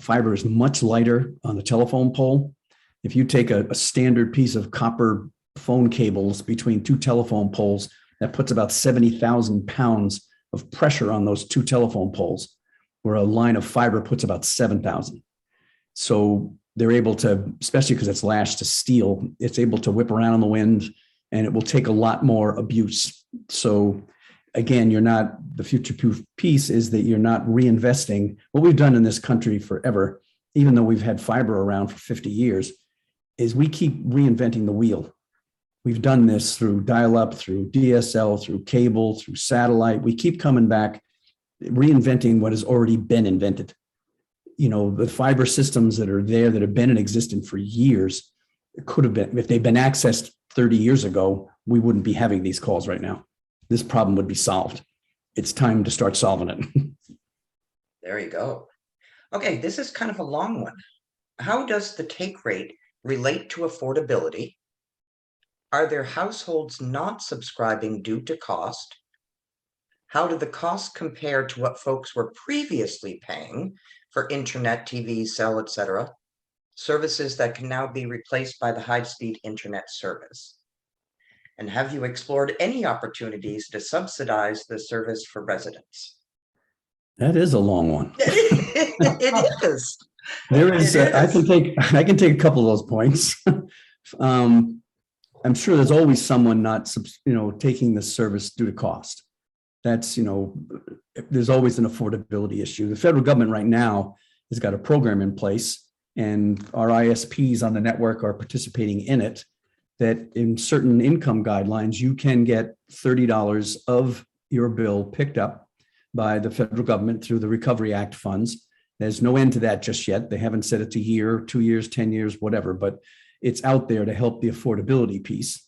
fiber is much lighter on the telephone pole. If you take a standard piece of copper phone cables between two telephone poles, that puts about 70,000 pounds of pressure on those two telephone poles, where a line of fiber puts about 7,000. So they're able to, especially because it's lashed to steel, it's able to whip around in the wind. and it will take a lot more abuse. So again, the future-proof piece is that you're not reinvesting. What we've done in this country forever, even though we've had fiber around for 50 years, is we keep reinventing the wheel. We've done this through dial-up, through DSL, through cable, through satellite. We keep coming back, reinventing what has already been invented. The fiber systems that are there that have been in existence for years, it could have been, if they'd been accessed 30 years ago, we wouldn't be having these calls right now. This problem would be solved. It's time to start solving it. There you go. Okay, this is kind of a long one. How does the take rate relate to affordability? Are there households not subscribing due to cost? How do the costs compare to what folks were previously paying for internet, TV, cell, etc.? Services that can now be replaced by the high-speed internet service. And have you explored any opportunities to subsidize the service for residents? That is a long one. It is. There is, It I is. can take a couple of those points. I'm sure there's always someone not, taking the service due to cost. That's, there's always an affordability issue. The federal government right now has got a program in place, and our ISPs on the network are participating in it, that in certain income guidelines, you can get $30 of your bill picked up by the federal government through the Recovery Act funds. There's no end to that just yet. They haven't said it's a year, 2 years, 10 years, whatever, but it's out there to help the affordability piece.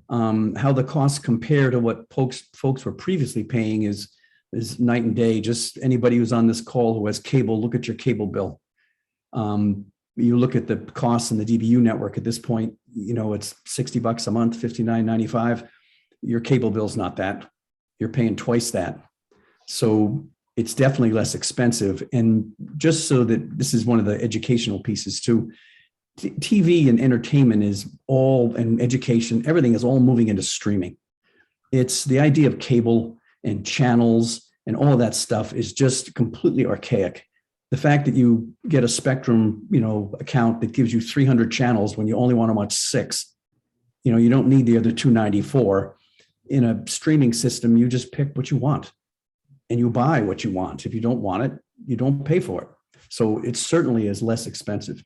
How the costs compare to what folks were previously paying is night and day. Just anybody who's on this call who has cable, look at your cable bill. You look at the costs in the DBU network at this point, it's $60 a month, $59.95. Your cable bill's not that. You're paying twice that. So it's definitely less expensive. And just so that this is one of the educational pieces too, TV and entertainment and education, everything is all moving into streaming. It's the idea of cable and channels and all of that stuff is just completely archaic. The fact that you get a Spectrum, account that gives you 300 channels when you only want to watch 6, you don't need the other 294. In a streaming system, you just pick what you want and you buy what you want. If you don't want it, you don't pay for it. So it certainly is less expensive.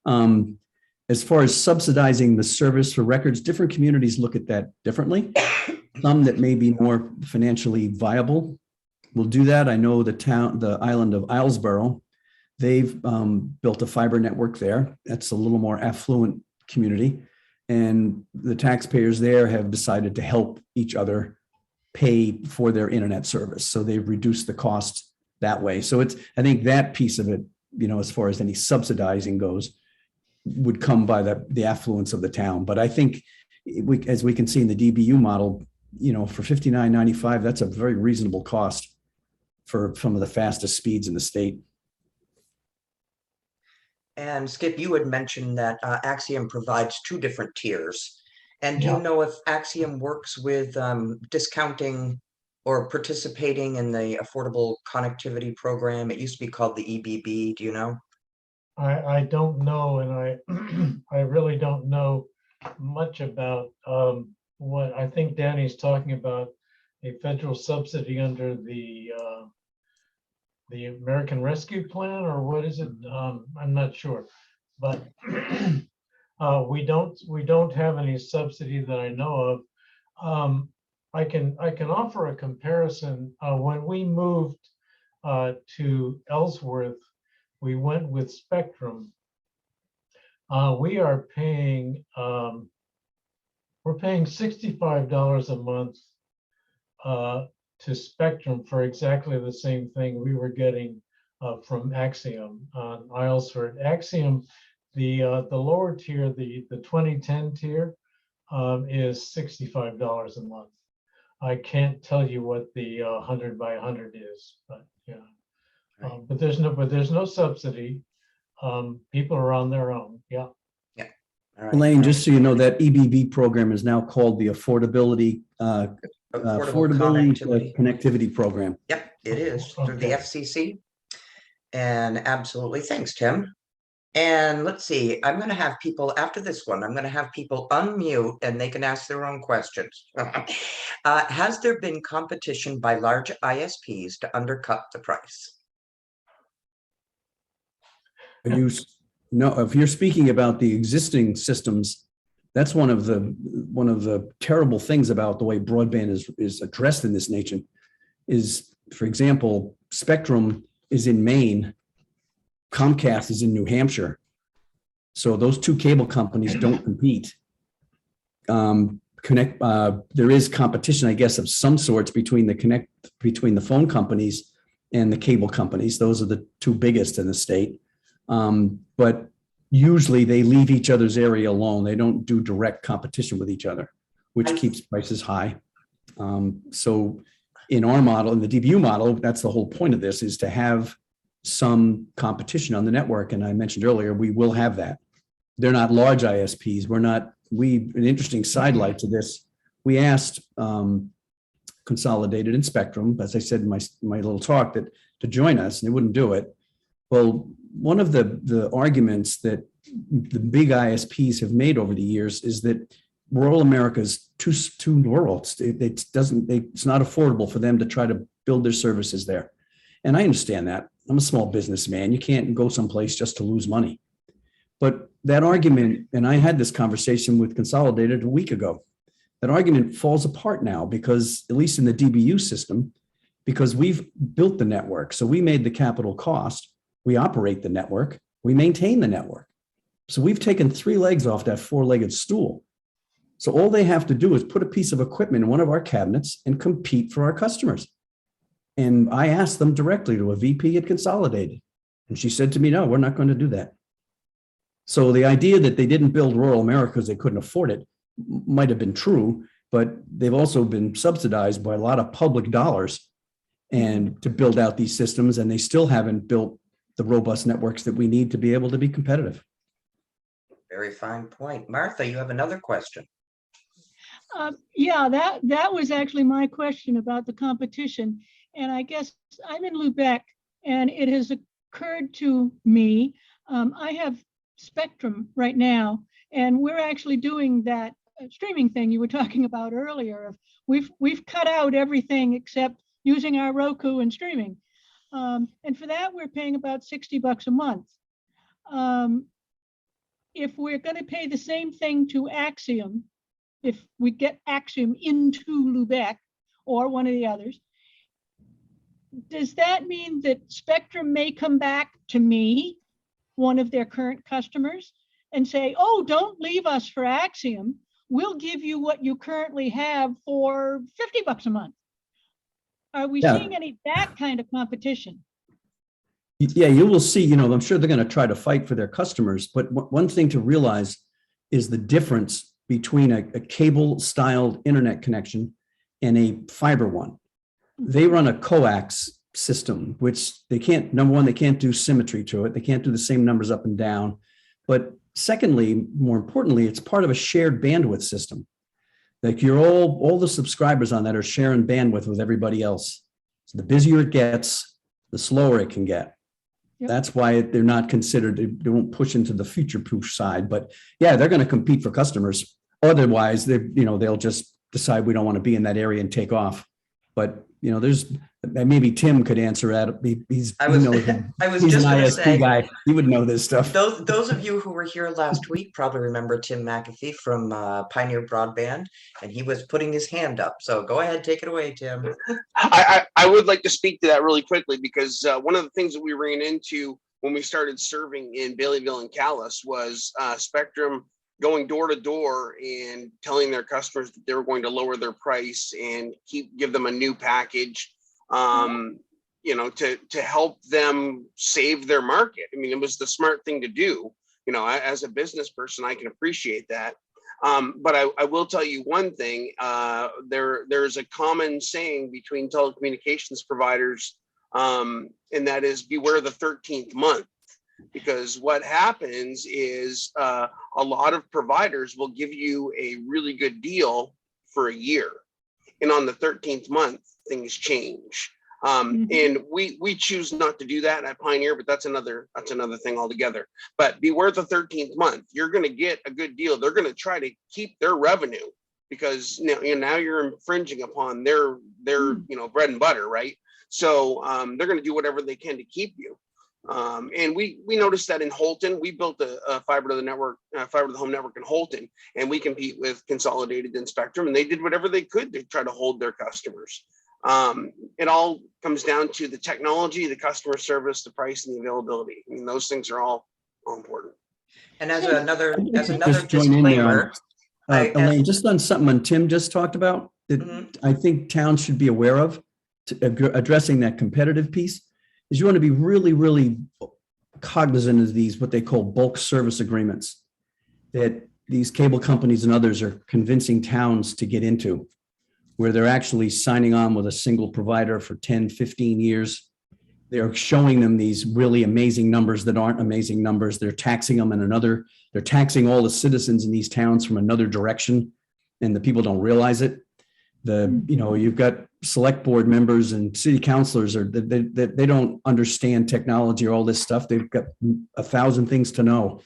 As far as subsidizing the service for records, different communities look at that differently. Some that may be more financially viable will do that. I know the island of Islesboro, they've built a fiber network there. That's a little more affluent community. And the taxpayers there have decided to help each other pay for their internet service. So they've reduced the cost that way. So I think that piece of it, as far as any subsidizing goes, would come by the affluence of the town. But I think as we can see in the DBU model, for $59.95, that's a very reasonable cost for some of the fastest speeds in the state. And Skip, you had mentioned that Axiom provides 2 different tiers. And do you know if Axiom works with discounting or participating in the Affordable Connectivity Program? It used to be called the EBB. Do you know? I don't know, and I really don't know much about what I think Danny's talking about, a federal subsidy under the American Rescue Plan, or what is it? I'm not sure, but we don't have any subsidy that I know of. I can offer a comparison. When we moved to Ellsworth, we went with Spectrum. We are paying we're paying $65 a month to Spectrum for exactly the same thing we were getting from Axiom on Islesford. Axiom, the lower tier, the 2010 tier, is $65 a month. I can't tell you what the 100 by 100 is, but yeah. But there's no subsidy. People are on their own. Yeah. Yeah. All right. Elaine, just so you know, that EBB program is now called the Affordability Connectivity Program. Yep, it is through the FCC. And absolutely, thanks, Tim. And let's see, I'm going to have people after this one, I'm going to have people unmute and they can ask their own questions. Has there been competition by large ISPs to undercut the price? Are you, no, if you're speaking about the existing systems, that's one of the terrible things about the way broadband is addressed in this nation is, for example, Spectrum is in Maine, Comcast is in New Hampshire. So those two cable companies don't compete. There is competition, I guess, of some sorts between the phone companies and the cable companies. Those are the two biggest in the state. But usually they leave each other's area alone. They don't do direct competition with each other, which keeps prices high. So in our model, in the DBU model, that's the whole point of this, is to have some competition on the network. And I mentioned earlier, we will have that. They're not large ISPs. An interesting sidelight to this, we asked Consolidated and Spectrum, as I said in my little talk, that to join us, and they wouldn't do it. Well, one of the arguments that the big ISPs have made over the years is that rural America is too rural. It's not affordable for them to try to build their services there. And I understand that. I'm a small businessman. You can't go someplace just to lose money. But that argument, and I had this conversation with Consolidated a week ago, that argument falls apart now because, at least in the DBU system, because we've built the network. So we made the capital cost. We operate the network. We maintain the network. So we've taken 3 legs off that 4-legged stool. So all they have to do is put a piece of equipment in one of our cabinets and compete for our customers. And I asked them directly to a VP at Consolidated. And she said to me, no, we're not going to do that. So the idea that they didn't build rural America because they couldn't afford it might have been true, but they've also been subsidized by a lot of public dollars and to build out these systems. And they still haven't built the robust networks that we need to be able to be competitive. Very fine point. Martha, you have another question. Yeah, that was actually my question about the competition. And I guess I'm in Lubec, and it has occurred to me, I have Spectrum right now, and we're actually doing that streaming thing you were talking about earlier. We've cut out everything except using our Roku and streaming. And for that, we're paying about $60 a month. If we're going to pay the same thing to Axiom, if we get Axiom into Lubec or one of the others, does that mean that Spectrum may come back to me, one of their current customers, and say, oh, don't leave us for Axiom. We'll give you what you currently have for $50 a month. Are we seeing any that kind of competition? Yeah, you will see, I'm sure they're going to try to fight for their customers. But one thing to realize is the difference between a cable-styled internet connection and a fiber one. They run a coax system, which they can't, number one, they can't do symmetry to it. They can't do the same numbers up and down. But secondly, more importantly, it's part of a shared bandwidth system. Like all the subscribers on that are sharing bandwidth with everybody else. So the busier it gets, the slower it can get. Yep. That's why they're not considered, they won't push into the future-proof side. But yeah, they're going to compete for customers. Otherwise, they'll just decide we don't want to be in that area and take off. But there's maybe Tim could answer that. I was just going to say, guy. He would know this stuff. Those of you who were here last week probably remember Tim McAfee from Pioneer Broadband, and he was putting his hand up. So go ahead, take it away, Tim. I would like to speak to that really quickly because one of the things that we ran into when we started serving in Baileyville and Calais was Spectrum going door to door and telling their customers that they were going to lower their price and give them a new package, to help them save their market. I mean, it was the smart thing to do. As a business person, I can appreciate that. But I will tell you one thing. There's a common saying between telecommunications providers, and that is beware the 13th month. Because what happens is a lot of providers will give you a really good deal for a year. And on the 13th month, things change. And we choose not to do that at Pioneer, but that's another thing altogether. But beware the 13th month. You're going to get a good deal. They're going to try to keep their revenue because now you're infringing upon their bread and butter, right? So they're going to do whatever they can to keep you. And we noticed that in Holton. We built a fiber to the home network in Holton, and we compete with Consolidated and Spectrum, and they did whatever they could to try to hold their customers. It all comes down to the technology, the customer service, the price, and the availability. I mean, those things are all important. And as another Just join in there. disclaimer, Elaine, just on something Tim just talked about that I think towns should be aware of, addressing that competitive piece, is you want to be really, really cognizant of these, what they call bulk service agreements, that these cable companies and others are convincing towns to get into, where they're actually signing on with a single provider for 10, 15 years. They're showing them these really amazing numbers that aren't amazing numbers. They're taxing them they're taxing all the citizens in these towns from another direction, and the people don't realize it. You've got select board members and city councilors they don't understand technology or all this stuff. They've got 1,000 things to know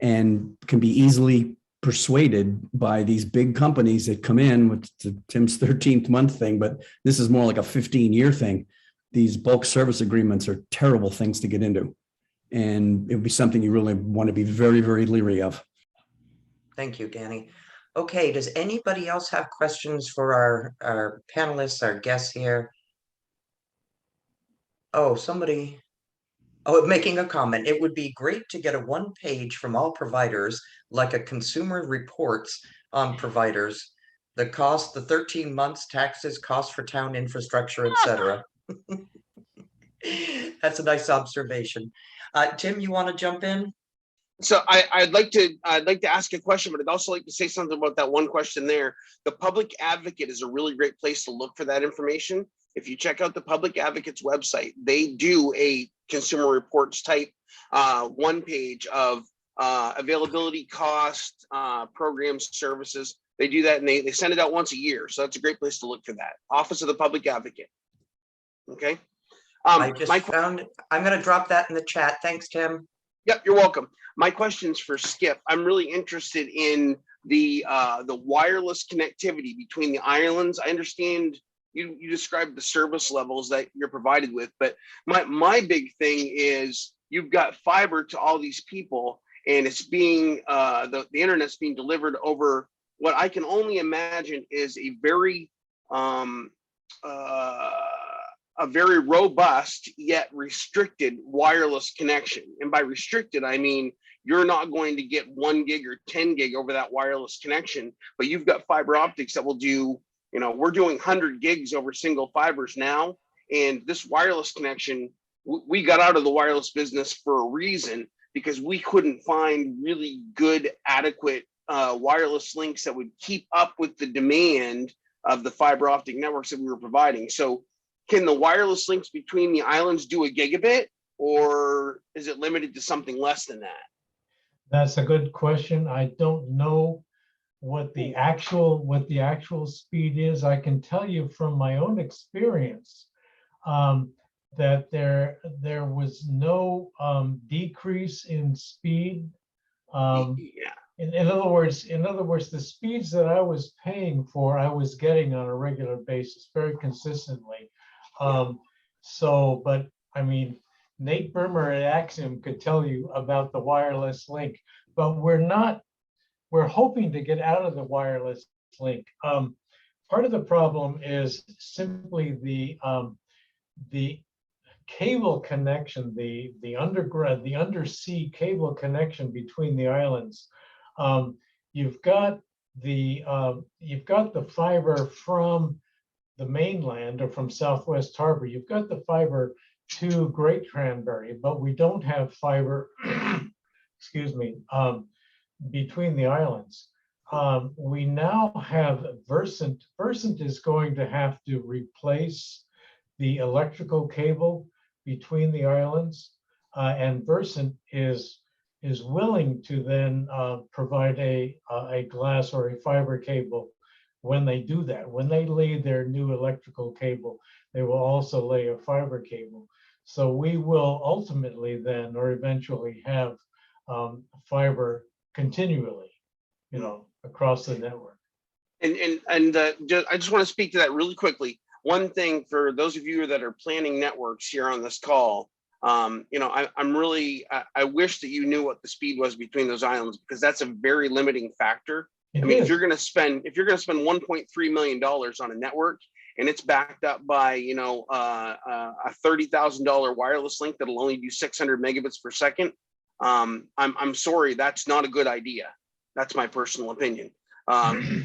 and can be easily persuaded by these big companies that come in with Tim's 13th month thing, but this is more like a 15-year thing. These bulk service agreements are terrible things to get into, and it would be something you really want to be very, very leery of. Thank you, Danny. Okay, does anybody else have questions for our panelists, our guests here? Oh, making a comment. It would be great to get a one page from all providers, like a consumer reports on providers, the cost, the 13 months, taxes, cost for town infrastructure, etc. That's a nice observation. Tim, you want to jump in? So I'd like to ask a question, but I'd also like to say something about that one question there. The Public Advocate is a really great place to look for that information. If you check out the Public Advocate's website, they do a consumer reports type one page of availability, cost, programs, services. They do that, and they send it out once a year. So that's a great place to look for that. Office of the Public Advocate. Okay. I'm going to drop that in the chat. Thanks, Tim. Yep, you're welcome. My question's for Skip. I'm really interested in the wireless connectivity between the islands. I understand you described the service levels that you're provided with, but my big thing is you've got fiber to all these people, and it's being the internet's being delivered over what I can only imagine is a very robust yet restricted wireless connection. And by restricted, I mean you're not going to get 1 gig or 10 gig over that wireless connection, but you've got fiber optics that will do, we're doing 100 gigs over single fibers now. And this wireless connection, we got out of the wireless business for a reason, because we couldn't find really good, adequate wireless links that would keep up with the demand of the fiber optic networks that we were providing. So can the wireless links between the islands do a gigabit, or is it limited to something less than that? That's a good question. I don't know what the actual speed is. I can tell you from my own experience that there was no decrease in speed. In other words, the speeds that I was paying for, I was getting on a regular basis, very consistently. But I mean, Nate Burmer at Axiom could tell you about the wireless link, but we're hoping to get out of the wireless link. Part of the problem is simply the cable connection, the undersea cable connection between the islands. You've got the fiber from the mainland or from Southwest Harbor. You've got the fiber to Great Cranberry, but we don't have fiber, excuse me, between the islands. We now have Versant. Versant is going to have to replace the electrical cable between the islands, and Versant is willing to then provide a glass or a fiber cable when they do that. When they lay their new electrical cable, they will also lay a fiber cable. So we will ultimately then, or eventually, have fiber continually, across the network. I just want to speak to that really quickly. One thing for those of you that are planning networks here on this call, I wish that you knew what the speed was between those islands, because that's a very limiting factor. If you're going to spend $1.3 million on a network and it's backed up by, a $30,000 wireless link that'll only do 600 megabits per second, I'm sorry, that's not a good idea. That's my personal opinion.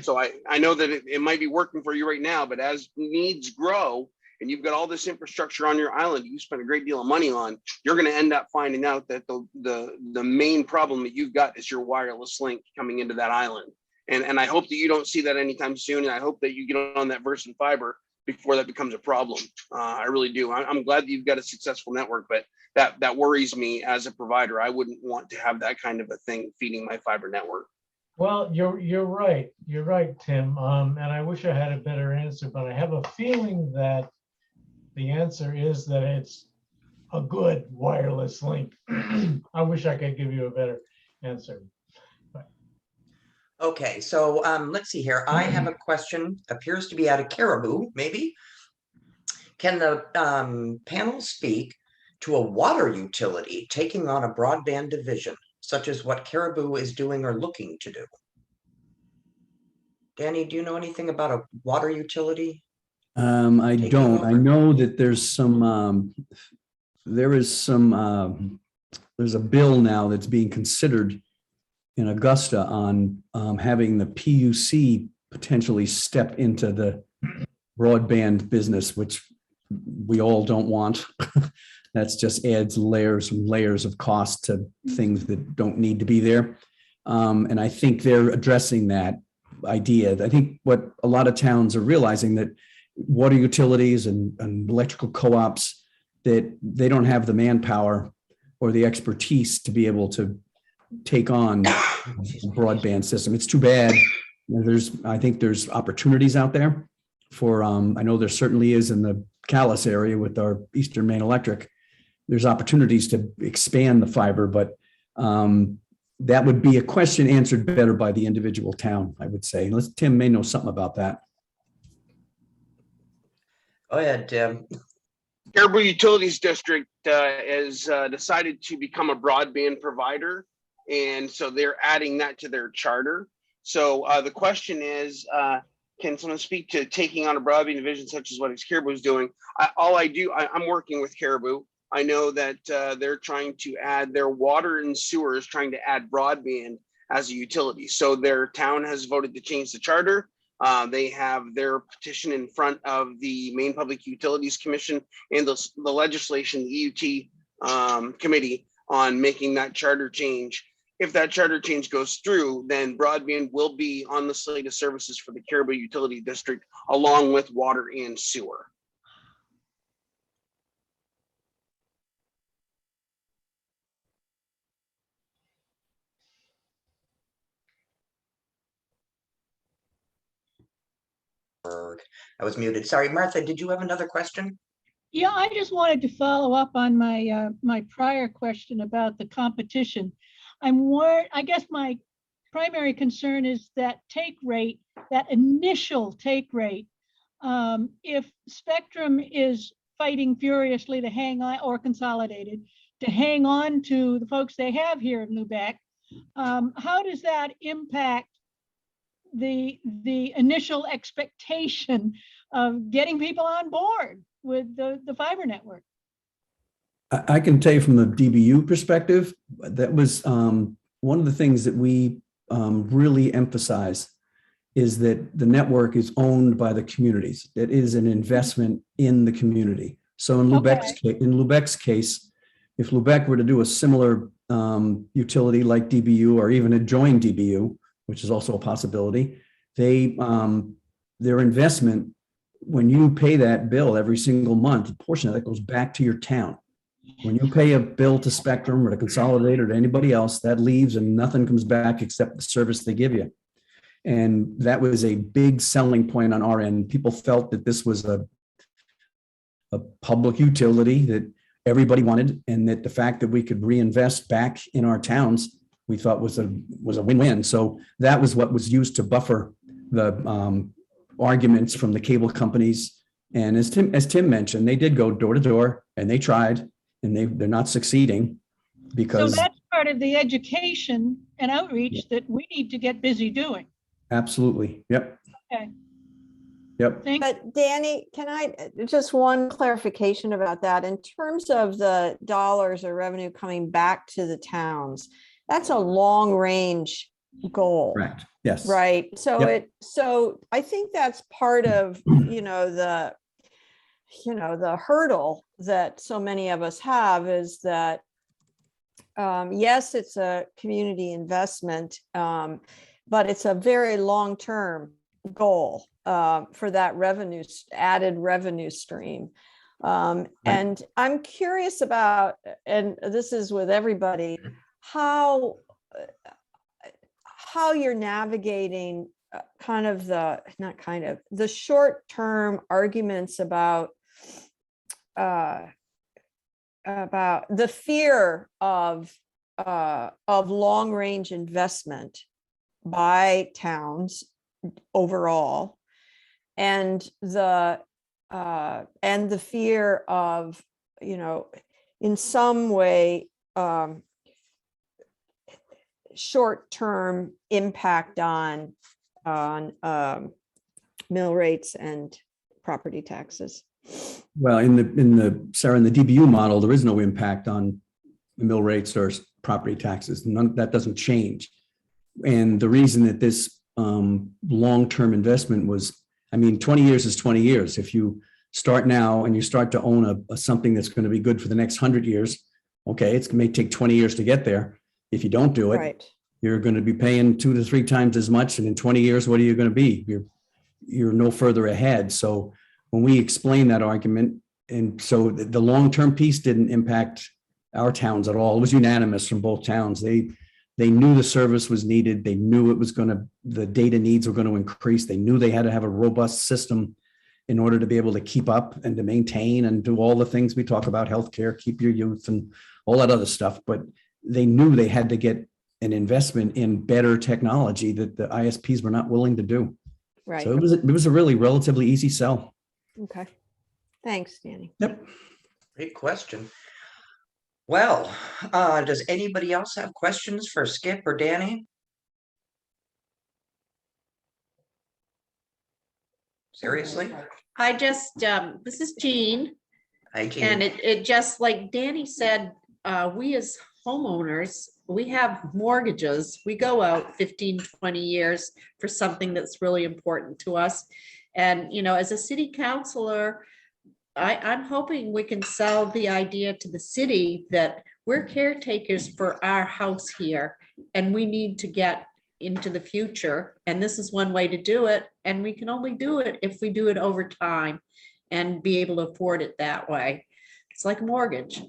So I know that it might be working for you right now, but as needs grow and you've got all this infrastructure on your island you spend a great deal of money on, you're going to end up finding out that the main problem that you've got is your wireless link coming into that island. And I hope that you don't see that anytime soon. And I hope that you get on that Versant fiber before that becomes a problem. I really do. I'm glad that you've got a successful network, but that worries me as a provider. I wouldn't want to have that kind of a thing feeding my fiber network. Well, you're right. You're right, Tim. And I wish I had a better answer, but I have a feeling that the answer is that it's a good wireless link. I wish I could give you a better answer. Okay, so let's see here. I have a question, appears to be out of Caribou, maybe. Can the panel speak to a water utility taking on a broadband division, such as what Caribou is doing or looking to do? Danny, do you know anything about a water utility? I don't. I know that there's a bill now that's being considered in Augusta on having the PUC potentially step into the broadband business, which we all don't want. That's just adds layers and layers of cost to things that don't need to be there. And I think they're addressing that idea. I think what a lot of towns are realizing that water utilities and electrical co-ops, that they don't have the manpower or the expertise to be able to take on a broadband system. It's too bad. I think there's opportunities out there for, I know there certainly is in the Calais area with our Eastern Maine Electric. There's opportunities to expand the fiber, but that would be a question answered better by the individual town, I would say. Tim may know something about that. Go ahead, Tim. Caribou Utilities District has decided to become a broadband provider, and so they're adding that to their charter. So the question is, can someone speak to taking on a broadband division such as what Caribou is doing? I'm working with Caribou. I know that they're trying to add their water and sewers, trying to add broadband as a utility. So their town has voted to change the charter. They have their petition in front of the Maine Public Utilities Commission and the legislation, the EUT committee, on making that charter change. If that charter change goes through, then broadband will be on the slate of services for the Caribou Utility District, along with water and sewer. I was muted. Sorry, Martha, did you have another question? Yeah, I just wanted to follow up on my my prior question about the competition. I guess my primary concern is that take rate, that initial take rate. If Spectrum is fighting furiously to hang on, or Consolidated, to hang on to the folks they have here in Lubec, how does that impact the initial expectation of getting people on board with the fiber network? I can tell you from the DBU perspective, that was one of the things that we really emphasize is that the network is owned by the communities. It is an investment in the community. So in Lubec's case, if Lubec were to do a similar utility like DBU or even adjoin DBU, which is also a possibility, their investment, when you pay that bill every single month, a portion of that goes back to your town. When you pay a bill to Spectrum or to Consolidated or to anybody else, that leaves and nothing comes back except the service they give you. And that was a big selling point on our end. People felt that this was a public utility that everybody wanted, and that the fact that we could reinvest back in our towns, we thought was a win-win. So that was what was used to buffer the arguments from the cable companies. And as Tim mentioned, they did go door to door and they tried, and they're not succeeding So because that's part of the education and outreach that we need to get busy doing. absolutely. Yep. Okay. Yep. Thank But Danny, can I, just one clarification about that, in terms of the dollars or revenue coming back to the towns, that's a long range goal. Correct. Yes. Right. So Yep. so I think that's part of, the hurdle that so many of us have, is that, yes, it's a community investment, but it's a very long-term goal for that added revenue stream. And I'm curious about, and this is with everybody, how you're navigating the short-term arguments about the fear of long-range investment by towns overall, and the fear of, in some way, short-term impact on mill rates and property taxes. Well, in the Sarah, in the DBU model, there is no impact on mill rates or property taxes. That doesn't change. And the reason that this long-term investment was, 20 years is 20 years. If you start now and you start to own something that's going to be good for the next 100 years, okay, it may take 20 years to get there. If you don't do it, Right. you're going to be paying 2 to 3 times as much. And in 20 years, what are you going to be? You're no further ahead. So when we explain that argument, and so the long-term piece didn't impact our towns at all. It was unanimous from both towns. They knew the service was needed. They knew the data needs were going to increase. They knew they had to have a robust system in order to be able to keep up and to maintain and do all the things we talk about, healthcare, keep your youth and all that other stuff. But they knew they had to get an investment in better technology that the ISPs were not willing to do. Right. So it was a really relatively easy sell. Okay. Thanks, Danny. Yep. Great question. Well, does anybody else have questions for Skip or Danny? Seriously? I just, this is Jean, Hi, Jean. and it just like Danny said, we as homeowners, we have mortgages. We go out 15, 20 years for something that's really important to us. And, as a city councilor, I'm hoping we can sell the idea to the city that we're caretakers for our house here, and we need to get into the future. And this is one way to do it. And we can only do it if we do it over time and be able to afford it that way. It's like a mortgage.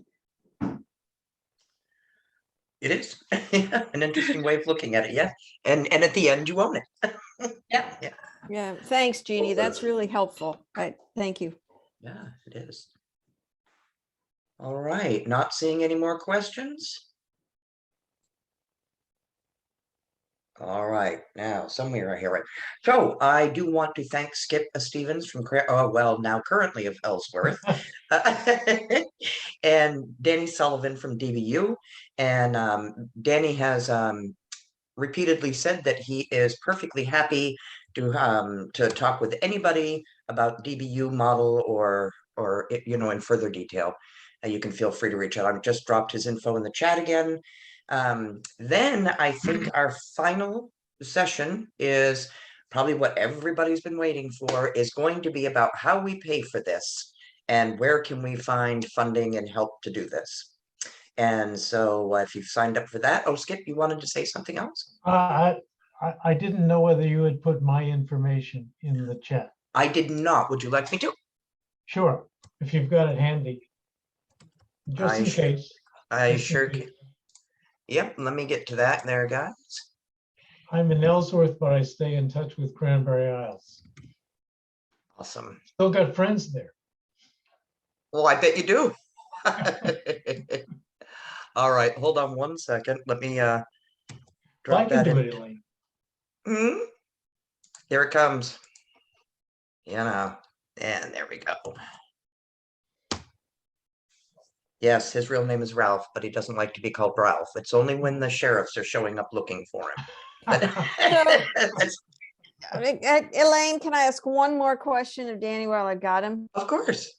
It is an interesting way of looking at it, yeah. And at the end, you own it. Yeah. Yeah. Thanks, Jeannie. That's really helpful. Thank you. Yeah, it is. All right, not seeing any more questions. All right, now somewhere here, right? So I do want to thank Skip Stevens from now currently of Ellsworth, and Danny Sullivan from DBU. And Danny has repeatedly said that he is perfectly happy to talk with anybody about DBU model or in further detail. You can feel free to reach out. I've just dropped his info in the chat again. Then I think our final session is probably what everybody's been waiting for, is going to be about how we pay for this and where can we find funding and help to do this. And so if you've signed up for that, Skip, you wanted to say something else? I didn't know whether you had put my information in the chat. I did not. Would you like me to? Sure, if you've got it handy. Just in case. I Just in sure case. can. Yep, let me get to that there, guys. I'm in Ellsworth, but I stay in touch with Cranberry Isles. Awesome. Still got friends there. Well, I bet you do. All right, hold on one second. Let me Well, I drop can that do in. it, Elaine. Hmm? Here it comes. You know, and there we go. Yes, his real name is Ralph, but he doesn't like to be called Ralph. It's only when the sheriffs are showing up looking for him. That's- Elaine, can I ask one more question of Danny while I got him? of course.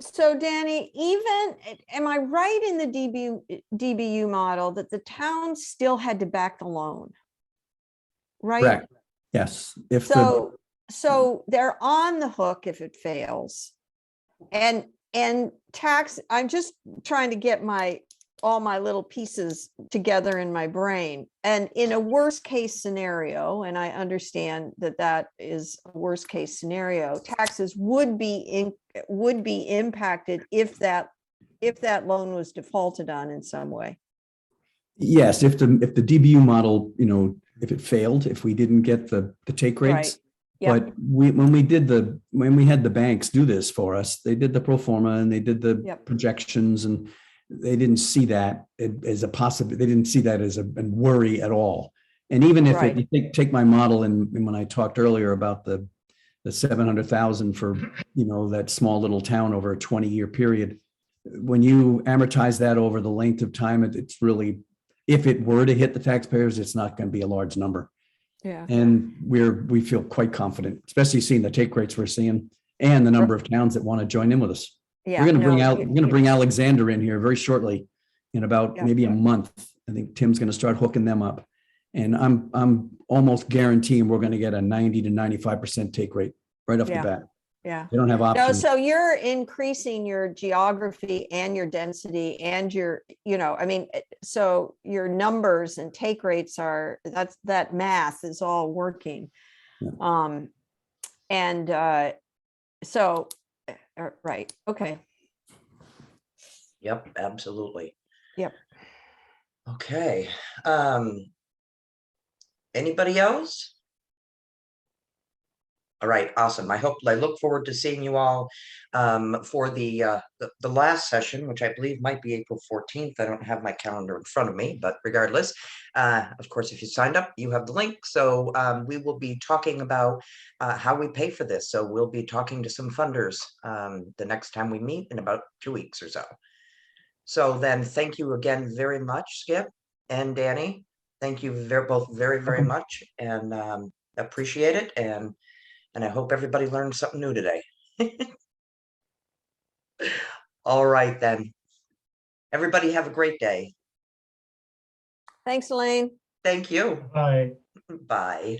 So Danny, am I right in the DBU model that the town still had to back the loan? Right? Correct. Yes. If the, So they're on the hook if it fails. And tax, I'm just trying to get all my little pieces together in my brain. And in a worst case scenario, and I understand that that is a worst case scenario, taxes would be impacted if that loan was defaulted on in some way. yes, if the DBU model, if it failed, if we didn't get the take rates. Right. Yep. But when we had the banks do this for us, they did the pro forma and they did the Yep. projections, and they didn't see that as a possibility. They didn't see that as a worry at all. And even if Right. you take my model, and when I talked earlier about the 700,000 for, that small little town over a 20-year period, when you amortize that over the length of time, it's really, if it were to hit the taxpayers, it's not going to be a large number. Yeah. And we feel quite confident, especially seeing the take rates we're seeing and the number of towns that want to join in with us. Yeah. We're going to no, bring Alexander in here very shortly, in about Yeah. maybe a month. I think Tim's going to start hooking them up, and I'm almost guaranteeing we're going to get a 90 to 95% take rate right off the Yeah. bat. Yeah. They don't have No, options. so you're increasing your geography and your density and so your numbers and take rates that math is all working. Yeah. Right. Okay. Yep, absolutely. Yep. Okay. Anybody else? All right, awesome. I look forward to seeing you all for the last session, which I believe might be April 14th. I don't have my calendar in front of me, but regardless, of course, if you signed up, you have the link. So we will be talking about how we pay for this. So we'll be talking to some funders the next time we meet in about 2 weeks or so. So then thank you again very much, Skip and Danny. Thank you both very, very much, and appreciate it. And I hope everybody learned something new today. All right, then. Everybody have a great day. Thanks, Elaine. Thank you. Bye. Bye.